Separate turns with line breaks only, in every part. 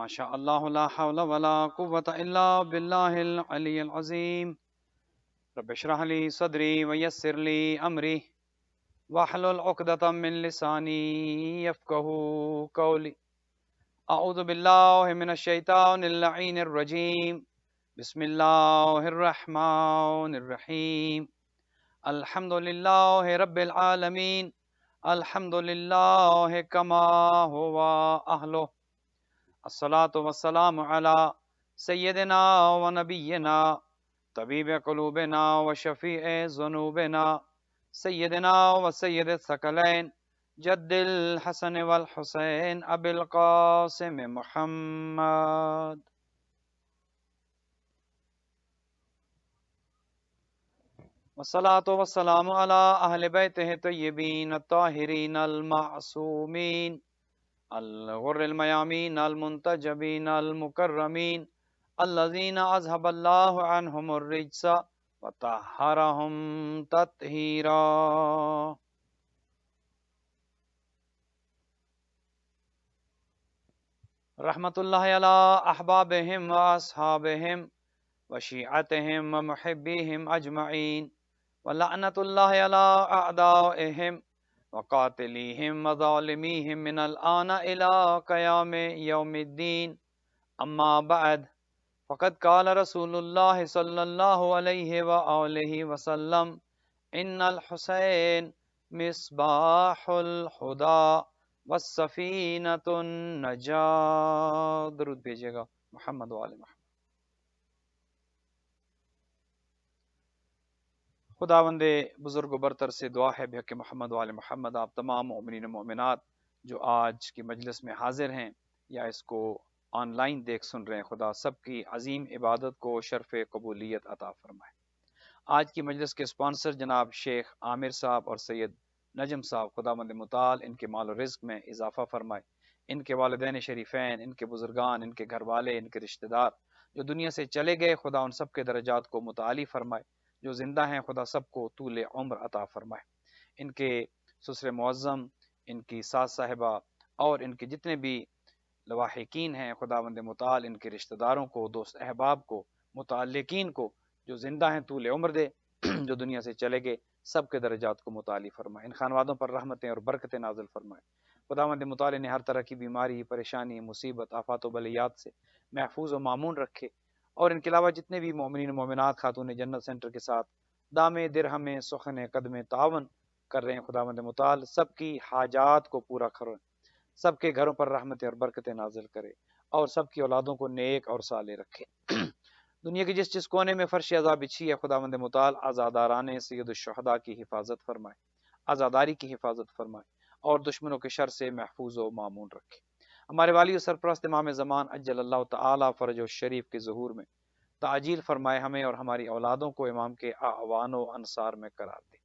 ما شاء الله لا حول ولا قوة إلا بالله العلي العظيم. رب اشرح لي صدري ويسر لي أمري واحلل عقدة من لساني يفقه قولي. أعوذ بالله من الشيطان اللعين الرجيم. بسم الله الرحمن الرحيم. الحمد لله رب العالمين. الحمد لله كما هو أهله. الصلاة والسلام على سيدنا ونبينا طبيب قلوبنا وشفيع ذنوبنا سيدنا وسيد الثقلين جد الحسن والحسين أبي القاسم محمد. والصلاة والسلام على أهل بيته الطيبين الطاهرين المعصومين الغر الميامين المنتجبين المكرمين الذين أذهب الله عنهم الرجس وطهرهم تطهيرا. رحمة الله على أحبابهم وأصحابهم وشيعتهم ومحبيهم أجمعين ولعنة الله على أعدائهم وقاتليهم وظالميهم من الآن إلى قيام يوم الدين. أما بعد فقد قال رسول الله صلى الله عليه وآله وسلم إن الحسين مصباح الهدى والسفينة النجاة. درود بھیجیے گا محمد وآل محمد. خداوند بزرگ و برتر سے دعا ہے بحق محمد وآل محمد آپ تمام مومنین و مومنات جو آج کی مجلس میں حاضر ہیں یا اس کو آن لائن دیکھ سن رہے ہیں، خدا سب کی عظیم عبادت کو شرف قبولیت عطا فرمائے. آج کی مجلس کے اسپانسر جناب شیخ عامر صاحب اور سید نجم صاحب، خداوند متعال ان کے مال و رزق میں اضافہ فرمائے. ان کے والدین شریفین، ان کے بزرگان، ان کے گھر والے، ان کے رشتہ دار جو دنیا سے چلے گئے، خدا ان سب کے درجات کو متعالی فرمائے. جو زندہ ہیں خدا سب کو طول عمر عطا فرمائے. ان کے سسر معظم، ان کی ساس صاحبہ اور ان کے جتنے بھی لواحقین ہیں، خداوند متعال ان کے رشتہ داروں کو، دوست احباب کو، متعلقین کو جو زندہ ہیں طول عمر دے، جو دنیا سے چلے گئے سب کے درجات کو متعالی فرمائے. ان خانوادوں پر رحمتیں اور برکتیں نازل فرمائے. خداوند متعال نے ہر طرح کی بیماری، پریشانی، مصیبت، آفات و بلیات سے محفوظ و مامون رکھے. اور ان کے علاوہ جتنے بھی مومنین و مومنات خاتون جنت سینٹر کے ساتھ دامے درہم سخن قدم تعاون کر رہے ہیں، خداوند متعال سب کی حاجات کو پورا کرے، سب کے گھروں پر رحمتیں اور برکتیں نازل کرے اور سب کی اولادوں کو نیک اور صالح رکھے. دنیا کے جس کونے میں فرش عذاب بچھی ہے، خداوند متعال آزاداران سید الشہداء کی حفاظت فرمائے، آزاداری کی حفاظت فرمائے اور دشمنوں کے شر سے محفوظ و مامون رکھے. ہمارے والی و سرپرست امام زمان عجل اللہ تعالی فرج و شریف کے ظہور میں تعجیل فرمائے. ہمیں اور ہماری اولادوں کو امام کے اعوان و انصار میں قرار دے.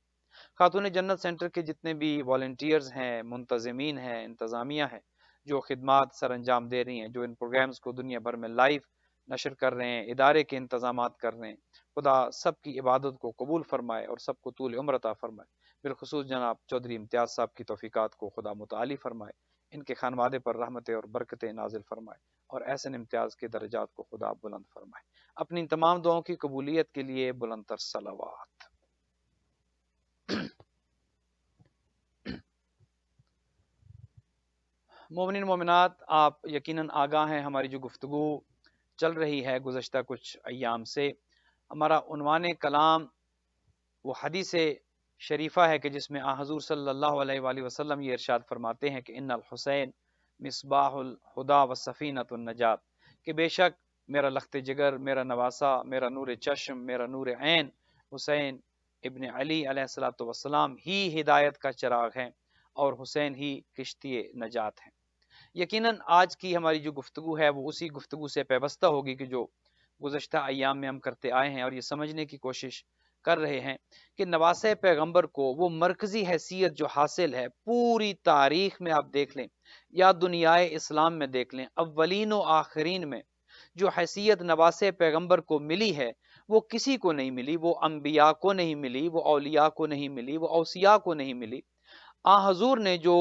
خاتون جنت سینٹر کے جتنے بھی والنٹیئرز ہیں، منتظمین ہیں، انتظامیہ ہیں جو خدمات سر انجام دے رہی ہیں، جو ان پروگرامز کو دنیا بھر میں لائیو نشر کر رہے ہیں، ادارے کے انتظامات کر رہے ہیں، خدا سب کی عبادت کو قبول فرمائے اور سب کو طول عمر عطا فرمائے. بالخصوص جناب چودھری امتیاز صاحب کی توفیقات کو خدا متعالی فرمائے. ان کے خانوادے پر رحمتیں اور برکتیں نازل فرمائے اور احسن امتیاز کے درجات کو خدا بلند فرمائے. اپنی ان تمام دعاؤں کی قبولیت کے لیے بلند تر صلوات. مومنین مومنات، آپ یقیناً آگاہ ہیں ہماری جو گفتگو چل رہی ہے گزشتہ کچھ ایام سے. ہمارا عنوان کلام وہ حدیث شریفہ ہے کہ جس میں حضور صلی اللہ علیہ وآلہ وسلم یہ ارشاد فرماتے ہیں کہ ان الحسین مصباح الہدی والسفینۃ النجات، کہ بے شک میرا لخت جگر، میرا نواسا، میرا نور چشم، میرا نور عین حسین ابن علی علیہ الصلوۃ والسلام ہی ہدایت کا چراغ ہیں اور حسین ہی کشتی نجات ہیں. یقیناً آج کی ہماری جو گفتگو ہے وہ اسی گفتگو سے پیوستہ ہوگی کہ جو گزشتہ ایام میں ہم کرتے آئے ہیں اور یہ سمجھنے کی کوشش کر رہے ہیں کہ نواسہ پیغمبر کو وہ مرکزی حیثیت جو حاصل ہے پوری تاریخ میں آپ دیکھ لیں یا دنیائے اسلام میں دیکھ لیں، اولین و آخرین میں جو حیثیت نواسہ پیغمبر کو ملی ہے وہ کسی کو نہیں ملی. وہ انبیاء کو نہیں ملی، وہ اولیاء کو نہیں ملی، وہ اوصیاء کو نہیں ملی. حضور نے جو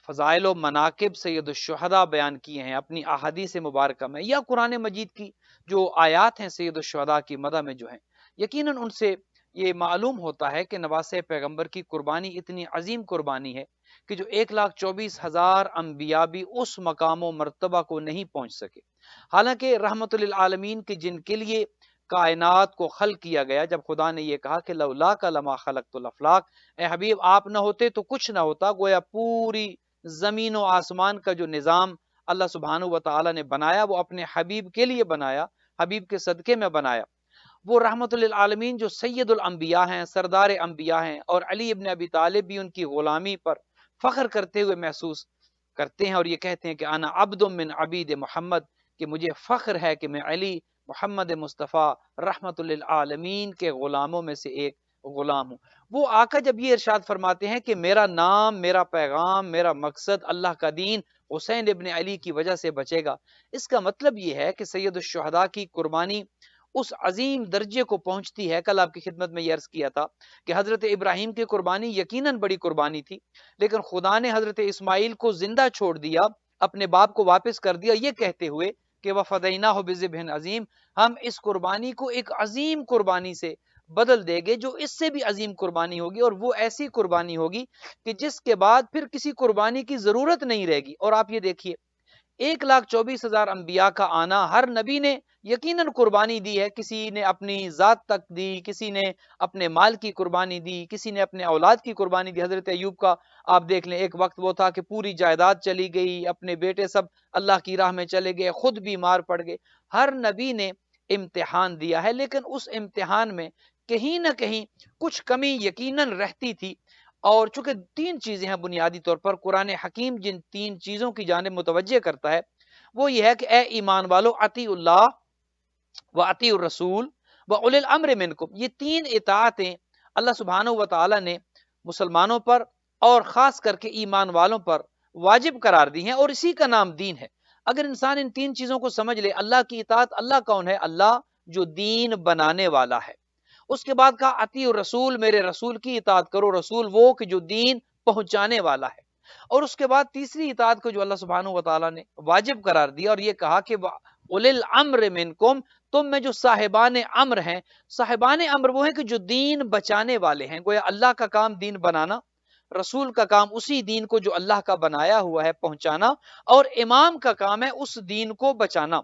فضائل و مناقب سید الشہداء بیان کیے ہیں اپنی احادیث مبارکہ میں، یا قرآن مجید کی جو آیات ہیں سید الشہداء کی مدح میں جو ہیں، یقیناً ان سے یہ معلوم ہوتا ہے کہ نواسہ پیغمبر کی قربانی اتنی عظیم قربانی ہے کہ جو 1,24,000 انبیاء بھی اس مقام و مرتبہ کو نہیں پہنچ سکے۔ حالانکہ رحمت للعالمین کے جن کے لیے کائنات کو خلق کیا گیا، جب خدا نے یہ کہا کہ لولا کا لما خلقت الافلاق، اے حبیب آپ نہ ہوتے تو کچھ نہ ہوتا، گویا پوری زمین و آسمان کا جو نظام اللہ سبحانہ و تعالی نے بنایا وہ اپنے حبیب کے لیے بنایا، حبیب کے صدقے میں بنایا۔ وہ رحمت للعالمین جو سید الانبیاء ہیں، سردار انبیاء ہیں، اور علی ابن ابی طالب بھی ان کی غلامی پر فخر کرتے ہوئے محسوس کرتے ہیں اور یہ کہتے ہیں کہ انا عبد من عبید محمد، کہ مجھے فخر ہے کہ میں علی محمد مصطفیٰ رحمت للعالمین کے غلاموں میں سے ایک غلام ہوں۔ وہ آقا جب یہ ارشاد فرماتے ہیں کہ میرا نام، میرا پیغام، میرا مقصد اللہ کا دین حسین ابن علی کی وجہ سے بچے گا، اس کا مطلب یہ ہے کہ سید الشہداء کی قربانی اس عظیم درجے کو پہنچتی ہے۔ کل آپ کی خدمت میں یہ عرض کیا تھا کہ حضرت ابراہیم کی قربانی یقیناً بڑی قربانی تھی، لیکن خدا نے حضرت اسماعیل کو زندہ چھوڑ دیا، اپنے باپ کو واپس کر دیا، یہ کہتے ہوئے کہ وَفَدَيْنَاهُ بِذِبْحٍ عظیم، ہم اس قربانی کو ایک عظیم قربانی سے بدل دیں گے جو اس سے بھی عظیم قربانی ہوگی، اور وہ ایسی قربانی ہوگی کہ جس کے بعد پھر کسی قربانی کی ضرورت نہیں رہے گی۔ اور آپ یہ دیکھیے 1,24,000 انبیاء کا آنا، ہر نبی نے یقیناً قربانی دی ہے، کسی نے اپنی ذات تک دی، کسی نے اپنے مال کی قربانی دی، کسی نے اپنے اولاد کی قربانی دی۔ حضرت ایوب کا آپ دیکھ لیں، ایک وقت وہ تھا کہ پوری جائیداد چلی گئی، اپنے بیٹے سب اللہ کی راہ میں چلے گئے، خود بیمار پڑ گئے۔ ہر نبی نے امتحان دیا ہے، لیکن اس امتحان میں کہیں نہ کہیں کچھ کمی یقیناً رہتی تھی، اور چونکہ 3 چیزیں ہیں بنیادی طور پر قرآن حکیم جن 3 چیزوں کی جانب متوجہ کرتا ہے، وہ یہ ہے کہ اے ایمان والو اطیعوا اللہ و اطیعوا الرسول و اولی الامر منکم، یہ 3 اطاعتیں اللہ سبحانہ و تعالی نے مسلمانوں پر اور خاص کر کے ایمان والوں پر واجب قرار دی ہیں، اور اسی کا نام دین ہے۔ اگر انسان ان 3 چیزوں کو سمجھ لے، اللہ کی اطاعت، اللہ کون ہے؟ اللہ جو دین بنانے والا ہے۔ اس کے بعد کہا اطیعوا الرسول، میرے رسول کی اطاعت کرو، رسول وہ کہ جو دین پہنچانے والا ہے۔ اور اس کے بعد تیسری اطاعت کو جو اللہ سبحانہ و تعالیٰ نے واجب قرار دیا، اور یہ کہا کہ اولي الامر منکم، تم میں جو صاحبان امر ہیں، صاحبان امر وہ ہیں کہ جو دین بچانے والے ہیں۔ گویا اللہ کا کام دین بنانا، رسول کا کام اسی دین کو جو اللہ کا بنایا ہوا ہے پہنچانا، اور امام کا کام ہے اس دین کو بچانا۔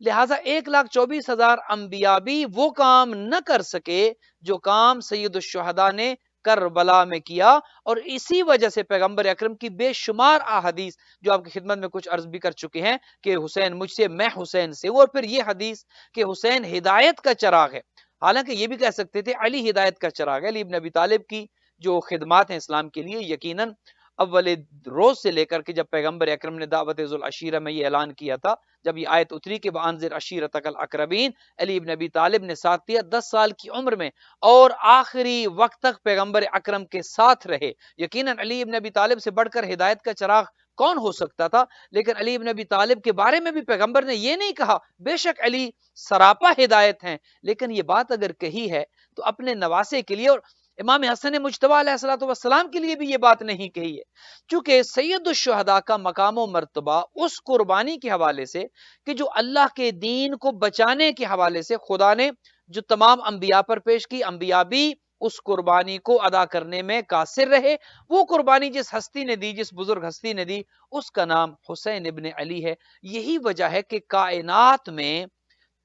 لہٰذا 1,24,000 انبیاء بھی وہ کام نہ کر سکے جو کام سید الشہداء نے کربلا میں کیا، اور اسی وجہ سے پیغمبر اکرم کی بے شمار احادیث جو آپ کی خدمت میں کچھ عرض بھی کر چکے ہیں کہ حسین مجھ سے، میں حسین سے ہوں، اور پھر یہ حدیث کہ حسین ہدایت کا چراغ ہے۔ حالانکہ یہ بھی کہہ سکتے تھے علی ہدایت کا چراغ ہے۔ علی ابن ابی طالب کی جو خدمات ہیں اسلام کے لیے، یقیناً اول روز سے لے کر کے جب پیغمبر اکرم نے دعوت ذو العشیرہ میں یہ اعلان کیا تھا، جب یہ آیت اتری کہ وانذر عشیرتک الاقربین، علی ابن ابی طالب نے ساتھ دیا 10 سال کی عمر میں، اور آخری وقت تک پیغمبر اکرم کے ساتھ رہے۔ یقیناً علی ابن ابی طالب سے بڑھ کر ہدایت کا چراغ کون ہو سکتا تھا؟ لیکن علی ابن ابی طالب کے بارے میں بھی پیغمبر نے یہ نہیں کہا، بے شک علی سراپا ہدایت ہیں، لیکن یہ بات اگر کہی ہے تو اپنے نواسے کے لیے، اور امام حسن مجتبیٰ علیہ الصلوۃ والسلام کے لیے بھی یہ بات نہیں کہی ہے، چونکہ سید الشہداء کا مقام و مرتبہ اس قربانی کے حوالے سے کہ جو اللہ کے دین کو بچانے کے حوالے سے خدا نے جو تمام انبیاء پر پیش کی، انبیاء بھی اس قربانی کو ادا کرنے میں قاصر رہے۔ وہ قربانی جس ہستی نے دی، جس بزرگ ہستی نے دی، اس کا نام حسین ابن علی ہے۔ یہی وجہ ہے کہ کائنات میں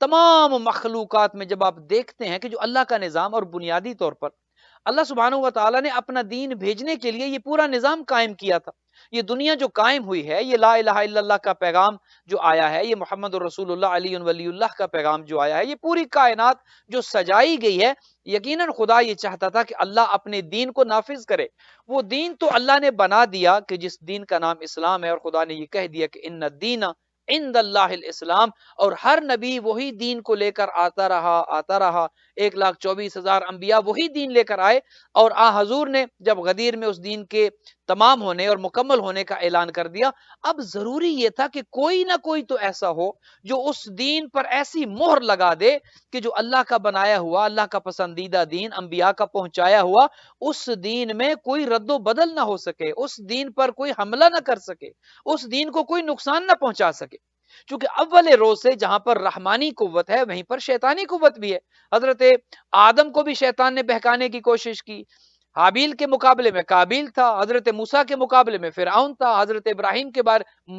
تمام مخلوقات میں جب آپ دیکھتے ہیں کہ جو اللہ کا نظام، اور بنیادی طور پر اللہ سبحانہ و تعالیٰ نے اپنا دین بھیجنے کے لیے یہ پورا نظام قائم کیا تھا۔ یہ دنیا جو قائم ہوئی ہے، یہ لا الہ الا اللہ کا پیغام جو آیا ہے، یہ محمد الرسول اللہ علی ولی اللہ کا پیغام جو آیا ہے، یہ پوری کائنات جو سجائی گئی ہے، یقیناً خدا یہ چاہتا تھا کہ اللہ اپنے دین کو نافذ کرے۔ وہ دین تو اللہ نے بنا دیا کہ جس دین کا نام اسلام ہے، اور خدا نے یہ کہہ دیا کہ ان الدین عند اللہ الاسلام، اور ہر نبی وہی دین کو لے کر آتا رہا۔ 1,24,000 انبیاء وہی دین لے کر آئے، اور حضور نے جب غدیر میں اس دین کے تمام ہونے اور مکمل ہونے کا اعلان کر دیا۔ اب ضروری یہ تھا کہ کوئی نہ کوئی تو ایسا ہو جو اس دین پر ایسی مہر لگا دے کہ جو اللہ کا بنایا ہوا، اللہ کا پسندیدہ دین، انبیاء کا پہنچایا ہوا، اس دین میں کوئی رد و بدل نہ ہو سکے، اس دین پر کوئی حملہ نہ کر سکے، اس دین کو کوئی نقصان نہ پہنچا سکے۔ چونکہ اول روز سے جہاں پر رحمانی قوت ہے وہیں پر شیطانی قوت بھی ہے۔ حضرت آدم کو بھی شیطان نے بہکانے کی کوشش کی، حابیل کے مقابلے میں قابیل تھا، حضرت موسیٰ کے مقابلے میں فرعون تھا، حضرت ابراہیم کے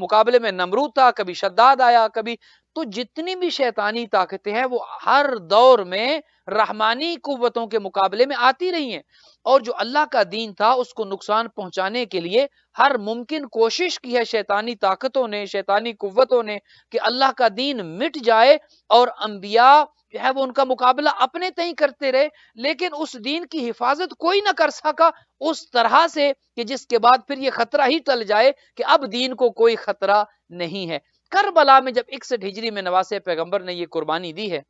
مقابلے میں نمرود تھا، کبھی شداد آیا، کبھی تو جتنی بھی شیطانی طاقتیں ہیں وہ ہر دور میں رحمانی قوتوں کے مقابلے میں آتی رہی ہیں، اور جو اللہ کا دین تھا اس کو نقصان پہنچانے کے لیے ہر ممکن کوشش کی ہے شیطانی طاقتوں نے، شیطانی قوتوں نے، کہ اللہ کا دین مٹ جائے اور انبیاء جو ہے وہ ان کا مقابلہ اپنے تئیں کرتے رہے، لیکن اس دین کی حفاظت کوئی نہ کر سکا اس طرح سے کہ جس کے بعد پھر یہ خطرہ ہی ٹل جائے کہ اب دین کو کوئی خطرہ نہیں ہے۔ کربلا میں جب 61 ہجری میں نواسے پیغمبر نے یہ قربانی دی ہے،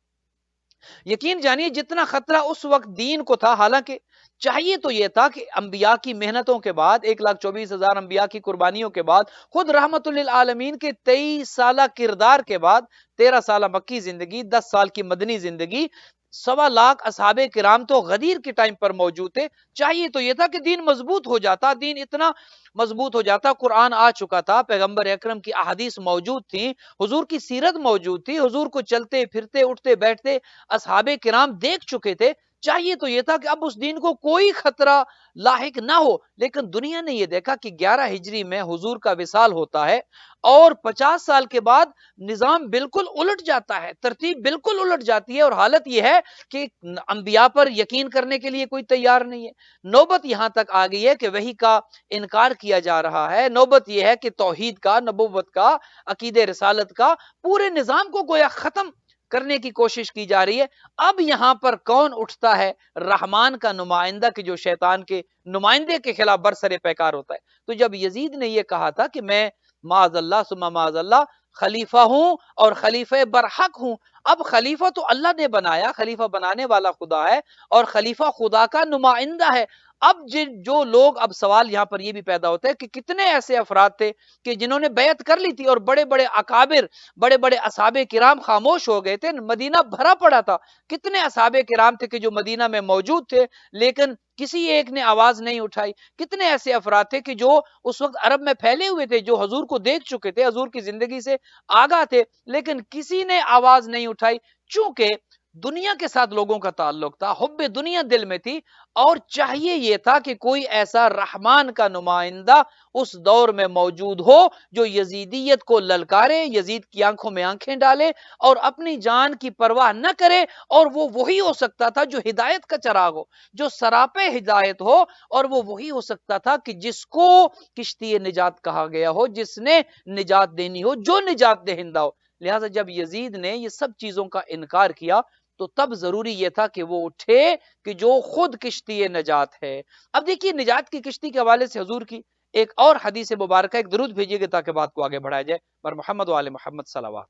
یقین جانیے جتنا خطرہ اس وقت دین کو تھا، حالانکہ چاہیے تو یہ تھا کہ انبیاء کی محنتوں کے بعد، 1,24,000 انبیاء کی قربانیوں کے بعد، خود رحمت للعالمین کے 23 سالہ کردار کے بعد، 13 سالہ مکی زندگی، 10 سال کی مدنی زندگی، 1.25 اصحاب کرام تو غدیر کے ٹائم پر موجود تھے، چاہیے تو یہ تھا کہ دین مضبوط ہو جاتا، دین اتنا مضبوط ہو جاتا، قرآن آ چکا تھا، پیغمبر اکرم کی احادیث موجود تھیں، حضور کی سیرت موجود تھی، حضور کو چلتے پھرتے اٹھتے بیٹھتے اصحاب کرام دیکھ چکے تھے، چاہیے تو یہ تھا کہ اب اس دین کو کوئی خطرہ لاحق نہ ہو، لیکن دنیا نے یہ دیکھا کہ 11 ہجری میں حضور کا وصال ہوتا ہے اور 50 سال کے بعد نظام بالکل الٹ جاتا ہے، ترتیب بالکل الٹ جاتی ہے، اور حالت یہ ہے کہ انبیاء پر یقین کرنے کے لیے کوئی تیار نہیں ہے۔ نوبت یہاں تک آ گئی ہے کہ وحی کا انکار کیا جا رہا ہے، نوبت یہ ہے کہ توحید کا، نبوت کا، عقید رسالت کا پورے نظام کو گویا ختم کرنے کی کوشش کی جا رہی ہے۔ اب یہاں پر کون اٹھتا ہے؟ رحمان کا نمائندہ کہ جو شیطان کے نمائندے کے خلاف برسر پیکار ہوتا ہے۔ تو جب یزید نے یہ کہا تھا کہ میں معاذ اللہ ثم معاذ اللہ خلیفہ ہوں اور خلیفہ برحق ہوں، اب خلیفہ تو اللہ نے بنایا، خلیفہ بنانے والا خدا ہے اور خلیفہ خدا کا نمائندہ ہے۔ اب جو لوگ، اب سوال یہاں پر یہ بھی پیدا ہوتا ہے کہ کتنے ایسے افراد تھے کہ جنہوں نے بیعت کر لی تھی اور بڑے بڑے اکابر، بڑے بڑے اصحاب کرام خاموش ہو گئے تھے، مدینہ بھرا پڑا تھا، کتنے اصحاب کرام تھے کہ جو مدینہ میں موجود تھے لیکن کسی ایک نے آواز نہیں اٹھائی، کتنے ایسے افراد تھے کہ جو اس وقت عرب میں پھیلے ہوئے تھے، جو حضور کو دیکھ چکے تھے، حضور کی زندگی سے آگاہ تھے، لیکن کسی نے آواز نہیں اٹھائی، چونکہ دنیا کے ساتھ لوگوں کا تعلق تھا، حب دنیا دل میں تھی، اور چاہیے یہ تھا کہ کوئی ایسا رحمان کا نمائندہ اس دور میں موجود ہو جو یزیدیت کو للکارے، یزید کی آنکھوں میں آنکھیں ڈالے اور اپنی جان کی پرواہ نہ کرے، اور وہ وہی ہو سکتا تھا جو ہدایت کا چراغ ہو، جو سراپے ہدایت ہو، اور وہ وہی ہو سکتا تھا کہ جس کو کشتی نجات کہا گیا ہو، جس نے نجات دینی ہو، جو نجات دہندہ ہو۔ لہٰذا جب یزید نے یہ سب چیزوں کا انکار کیا تو تب ضروری یہ تھا کہ وہ اٹھے کہ جو خود کشتی نجات ہے۔ اب دیکھیے نجات کی کشتی کے حوالے سے حضور کی ایک اور حدیث مبارکہ، ایک درود بھیجیے گا تاکہ بات کو آگے بڑھایا جائے، پر محمد و آل محمد صلوات۔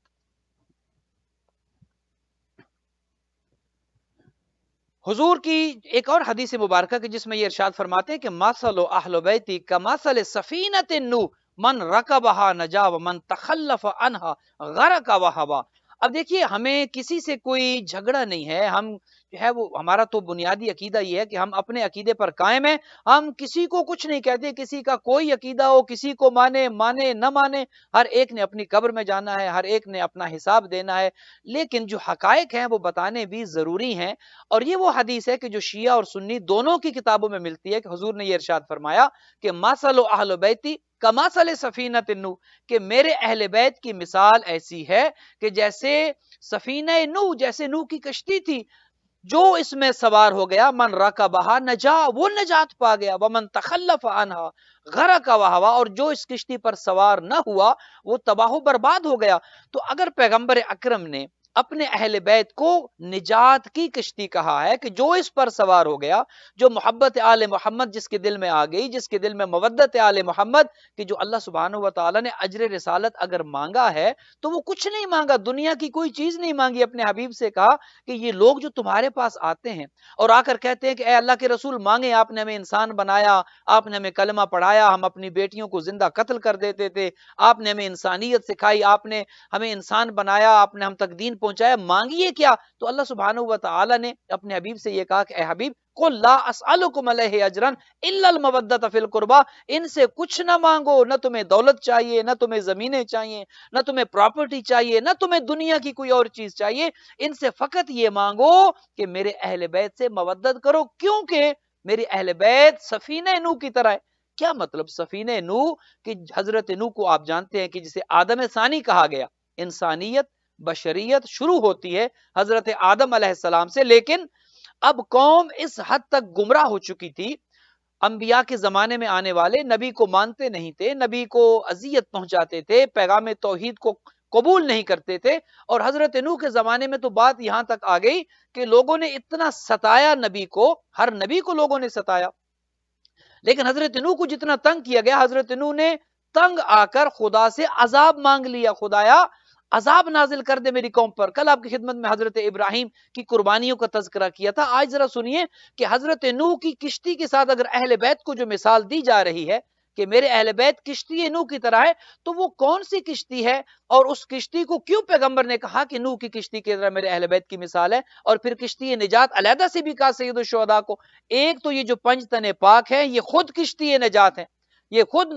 حضور کی ایک اور حدیث مبارکہ کہ جس میں یہ ارشاد فرماتے ہیں کہ مثل اہل بیتی کمثل سفینۃ نوح من رکبها نجا ومن تخلف عنها غرق وہوا۔ اب دیکھیے ہمیں کسی سے کوئی جھگڑا نہیں ہے، ہم جو ہے وہ ہمارا تو بنیادی عقیدہ یہ ہے کہ ہم اپنے عقیدے پر قائم ہیں، ہم کسی کو کچھ نہیں کہتے، کسی کا کوئی عقیدہ ہو، کسی کو مانے نہ مانے، ہر ایک نے اپنی قبر میں جانا ہے، ہر ایک نے اپنا حساب دینا ہے، لیکن جو حقائق ہیں وہ بتانے بھی ضروری ہیں۔ اور یہ وہ حدیث ہے کہ جو شیعہ اور سنی دونوں کی کتابوں میں ملتی ہے کہ حضور نے یہ ارشاد فرمایا کہ مثل اہل بیتی کمثل سفینۃ نوح، کہ میرے اہل بیت کی مثال ایسی ہے کہ جیسے سفینہ نوح، جیسے نوح کی کشتی تھی، جو اس میں سوار ہو گیا من رکبہا نجا، وہ نجات پا گیا، ومن تخلف عنہا غرق وہوا، اور جو اس کشتی پر سوار نہ ہوا وہ تباہ و برباد ہو گیا۔ تو اگر پیغمبر اکرم نے اپنے اہل بیت کو نجات کی کشتی کہا ہے کہ جو اس پر سوار ہو گیا، جو محبت آل محمد جس کے دل میں آ گئی، جس کے دل میں مودت آل محمد، کہ جو اللہ سبحانہ و تعالیٰ نے اجر رسالت اگر مانگا ہے تو وہ کچھ نہیں مانگا، دنیا کی کوئی چیز نہیں مانگی، اپنے حبیب سے کہا کہ یہ لوگ جو تمہارے پاس آتے ہیں اور آ کر کہتے ہیں کہ اے اللہ کے رسول مانگے، آپ نے ہمیں انسان بنایا، آپ نے ہمیں کلمہ پڑھایا، ہم اپنی بیٹیوں کو زندہ قتل کر دیتے تھے، آپ نے ہمیں انسانیت سکھائی، آپ نے ہمیں انسان بنایا، آپ نے ہم تک دین پہنچایا، مانگیے کیا؟ تو اللہ سبحانہ و تعالی نے اپنے حبیب سے یہ کہا کہ اے حبیب قل لا اسألکم علیہ اجرا الا المودۃ فی القربى، ان سے کچھ نہ مانگو، نہ تمہیں دولت چاہیے، نہ تمہیں زمینیں چاہیے، نہ تمہیں پراپرٹی چاہیے، نہ تمہیں دنیا کی کوئی اور چیز چاہیے، ان سے فقط یہ مانگو کہ میرے اہل بیت سے مودت کرو، کیونکہ میرے اہل بیت سفینہ نوح کی طرح ہے۔ کیا مطلب سفینہ نوح؟ کہ حضرت نوح کو آپ جانتے ہیں کہ جسے آدم ثانی کہا گیا، انسانیت بشریت شروع ہوتی ہے حضرت آدم علیہ السلام سے، لیکن اب قوم اس حد تک گمراہ ہو چکی تھی، انبیاء کے زمانے میں آنے والے نبی کو مانتے نہیں تھے، نبی کو اذیت پہنچاتے تھے، پیغام توحید کو قبول نہیں کرتے تھے، اور حضرت نوح کے زمانے میں تو بات یہاں تک آ گئی کہ لوگوں نے اتنا ستایا نبی کو، ہر نبی کو لوگوں نے ستایا، لیکن حضرت نوح کو جتنا تنگ کیا گیا، حضرت نوح نے تنگ آ کر خدا سے عذاب مانگ لیا، خدایا عذاب نازل کر دے میری قوم پر۔ کل آپ کی خدمت میں حضرت ابراہیم کی قربانیوں کا تذکرہ کیا تھا، آج ذرا سنیے کہ حضرت نوح کی کشتی کے ساتھ اگر اہل بیت کو جو مثال دی جا رہی ہے کہ میرے اہل بیت کشتی نوح کی طرح ہے، تو وہ کون سی کشتی ہے، اور اس کشتی کو کیوں پیغمبر نے کہا کہ نوح کی کشتی کی طرح میرے اہل بیت کی مثال ہے، اور پھر کشتی نجات علیحدہ سے بھی کہا سید الشہداء کو؟ ایک تو یہ جو 5 تن پاک ہے یہ خود کشتی نجات ہے، یہ خود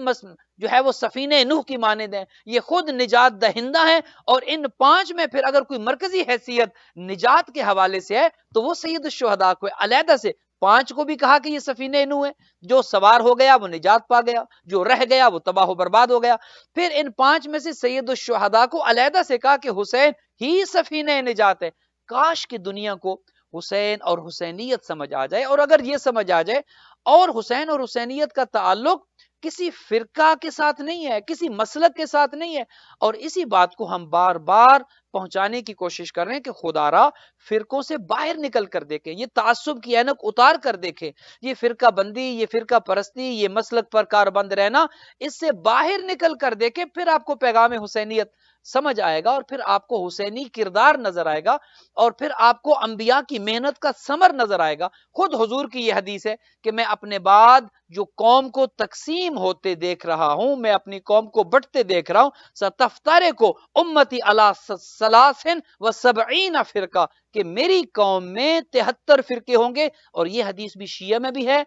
جو ہے وہ سفینہ نوح کی مانند ہے، یہ خود نجات دہندہ ہے، اور ان 5 میں پھر اگر کوئی مرکزی حیثیت نجات کے حوالے سے ہے تو وہ سید الشہداء کو ہے، علیحدہ سے 5 کو بھی کہا کہ یہ سفینہ نوح ہے، جو سوار ہو گیا وہ نجات پا گیا، جو رہ گیا وہ تباہ و برباد ہو گیا، پھر ان 5 میں سے سید الشہداء کو علیحدہ سے کہا کہ حسین ہی سفینہ نجات ہے۔ کاش کی دنیا کو حسین اور حسینیت سمجھ آ جائے، اور اگر یہ سمجھ آ جائے، اور حسین اور حسینیت کا تعلق کسی فرقہ کے ساتھ نہیں ہے، کسی مسلک کے ساتھ نہیں ہے، اور اسی بات کو ہم بار بار پہنچانے کی کوشش کر رہے ہیں کہ خدا را فرقوں سے باہر نکل کر دیکھیں، یہ تعصب کی اینک اتار کر دیکھیں، یہ فرقہ بندی، یہ فرقہ پرستی، یہ مسلک پر کاربند رہنا، اس سے باہر نکل کر دیکھیں، پھر آپ کو پیغام حسینیت سمجھ آئے گا، اور پھر آپ کو حسینی کردار نظر آئے گا، اور پھر آپ کو انبیاء کی محنت کا ثمر نظر آئے گا۔ خود حضور کی یہ حدیث ہے کہ میں اپنے بعد جو قوم کو تقسیم ہوتے دیکھ رہا ہوں، میں اپنی قوم کو بٹتے دیکھ رہا ہوں، ستفترق امتی علی 73 فرقہ، کہ میری قوم میں 73 فرقے ہوں گے، اور یہ حدیث بھی شیعہ میں بھی ہے،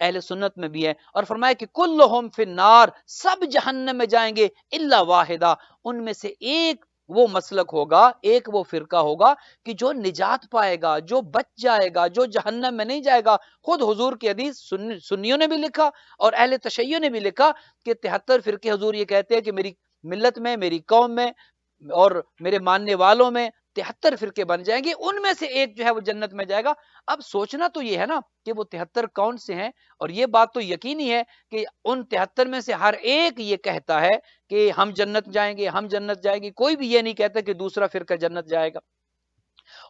اہل سنت میں بھی ہے، اور فرمایا کہ کلہم فی النار، سب جہنم میں جائیں گے الا واحدہ، ان میں سے ایک وہ مسلک ہوگا، ایک وہ فرقہ ہوگا کہ جو نجات پائے گا، جو بچ جائے گا، جو جہنم میں نہیں جائے گا۔ خود حضور کی حدیث سنیوں نے بھی لکھا اور اہل تشیع نے بھی لکھا کہ 73 فرقے، حضور یہ کہتے ہیں کہ میری ملت میں، میری قوم میں اور میرے ماننے والوں میں 73 فرقے بن جائیں گے، ان میں سے ایک جو ہے وہ جنت میں جائے گا۔ اب سوچنا تو یہ ہے نا کہ وہ 73 کون سے ہیں، اور یہ بات تو یقینی ہے کہ ان 73 میں سے ہر ایک یہ کہتا ہے کہ ہم جنت جائیں گے، ہم جنت جائیں گے، کوئی بھی یہ نہیں کہتا کہ دوسرا فرقہ جنت جائے گا۔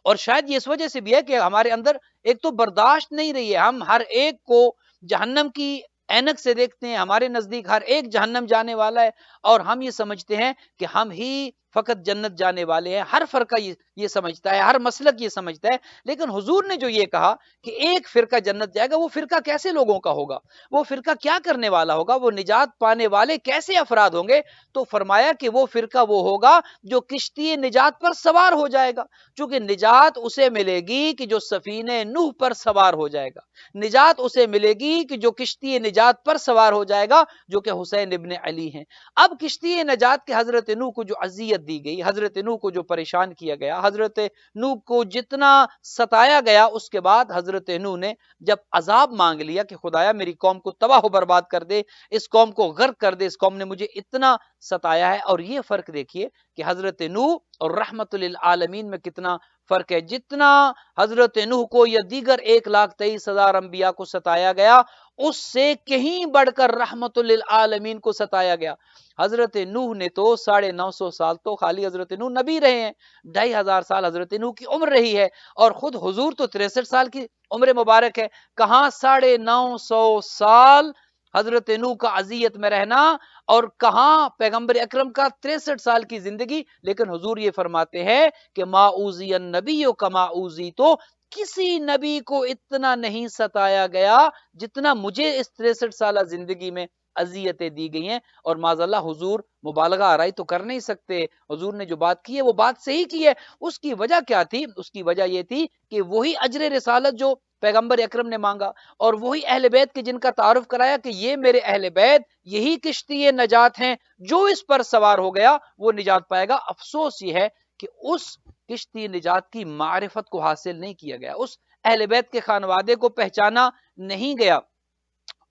اور شاید یہ اس وجہ سے بھی ہے کہ ہمارے اندر ایک تو برداشت نہیں رہی ہے، ہم ہر ایک کو جہنم کی اینک سے دیکھتے ہیں، ہمارے نزدیک ہر ایک جہنم جانے والا ہے، اور ہم یہ سمجھتے ہیں کہ ہم ہی فقط جنت جانے والے ہیں، ہر فرقہ یہ سمجھتا ہے، ہر مسلک یہ سمجھتا ہے، لیکن حضور نے جو یہ کہا کہ ایک فرقہ جنت جائے گا، وہ فرقہ کیسے لوگوں کا ہوگا، وہ فرقہ کیا کرنے والا ہوگا، وہ نجات پانے والے کیسے افراد ہوں گے؟ تو فرمایا کہ وہ فرقہ وہ ہوگا جو کشتی نجات پر سوار ہو جائے گا، چونکہ نجات اسے ملے گی کہ جو سفینہ نوح پر سوار ہو جائے گا، نجات اسے ملے گی کہ جو کشتی نجات پر سوار ہو جائے گا، جو کہ حسین ابن علی ہیں۔ اب کشتی نجات کے حضرت نوح کو جو اذیت دی گئی، حضرت نوح کو جو پریشان کیا گیا، حضرت نوح کو جتنا ستایا گیا، اس کے بعد حضرت نوح نے جب عذاب مانگ لیا کہ خدایا میری قوم کو تباہ و برباد کر دے، اس قوم کو غرق کر دے، اس قوم نے مجھے اتنا ستایا ہے، اور یہ فرق دیکھیے کہ حضرت نوح اور رحمت للعالمین میں کتنا
فرق ہے. جتنا حضرت نوح کو یا دیگر 1,23,000 انبیاء کو ستایا گیا اس سے کہیں بڑھ کر رحمت للعالمین کو ستایا گیا. حضرت نوح نے تو 950 سال تو خالی حضرت نوح نبی رہے ہیں, 2,500 سال حضرت نوح کی عمر رہی ہے, اور خود حضور تو 63 سال کی عمر مبارک ہے. کہاں 950 سال حضرت نوح کا اذیت میں رہنا, اور کہاں پیغمبر اکرم کا 63 سال کی زندگی. لیکن حضور یہ فرماتے ہیں کہ ما اوذی النبی کما اوذی, تو کسی نبی کو اتنا نہیں ستایا گیا جتنا مجھے اس 63 سالہ زندگی میں اذیتیں دی گئی ہیں. اور معاذ اللہ حضور مبالغہ آرائی تو کر نہیں سکتے, حضور نے جو بات کی ہے وہ بات صحیح کی ہے. اس کی وجہ کیا تھی؟ اس کی وجہ یہ تھی کہ وہی اجر رسالت جو پیغمبر اکرم نے مانگا, اور وہی اہل بیت کے جن کا تعارف کرایا کہ یہ میرے اہل بیت, یہی کشتی نجات ہیں, جو اس پر سوار ہو گیا وہ نجات پائے گا. افسوس یہ ہے کہ اس کشتی نجات کی معرفت کو حاصل نہیں کیا گیا, اس اہل بیت کے خانوادے کو پہچانا نہیں گیا.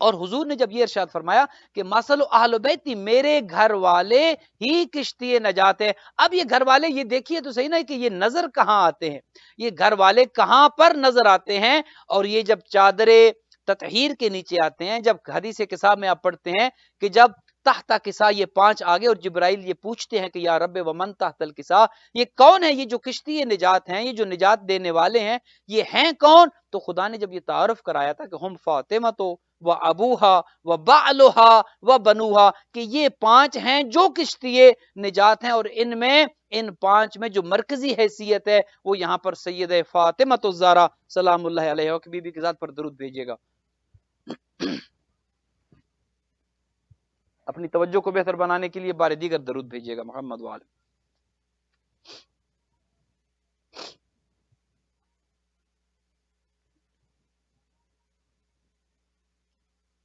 اور حضور نے جب یہ ارشاد فرمایا کہ مثل اہل بیتی, میرے گھر والے ہی کشتی نجات ہے. اب یہ گھر والے یہ دیکھیے تو صحیح نا کہ یہ نظر کہاں آتے ہیں, یہ گھر والے کہاں پر نظر آتے ہیں. اور یہ جب چادر تطہیر کے نیچے آتے ہیں, جب حدیث کسا میں آپ پڑھتے ہیں کہ جب تحت کسا یہ 5 آگے, اور جبرائیل یہ پوچھتے ہیں کہ یا رب ومن تحت الکسا, یہ کون ہے, یہ جو کشتی نجات ہیں, یہ جو نجات دینے والے ہیں, یہ ہیں کون؟ تو خدا نے جب یہ تعارف کرایا تھا کہ ہم فاطمہ تو و ابوہا و بعلہا و بنوہا, کہ یہ 5 ہیں جو کشتی نجات ہیں, اور ان 5 میں جو مرکزی حیثیت ہے وہ یہاں پر سید فاطمہ الزہرا سلام اللہ علیہ کی بی بی کی ذات پر درود بھیجیے گا. اپنی توجہ کو بہتر بنانے کے لیے بار دیگر درود بھیجیے گا محمد وآل.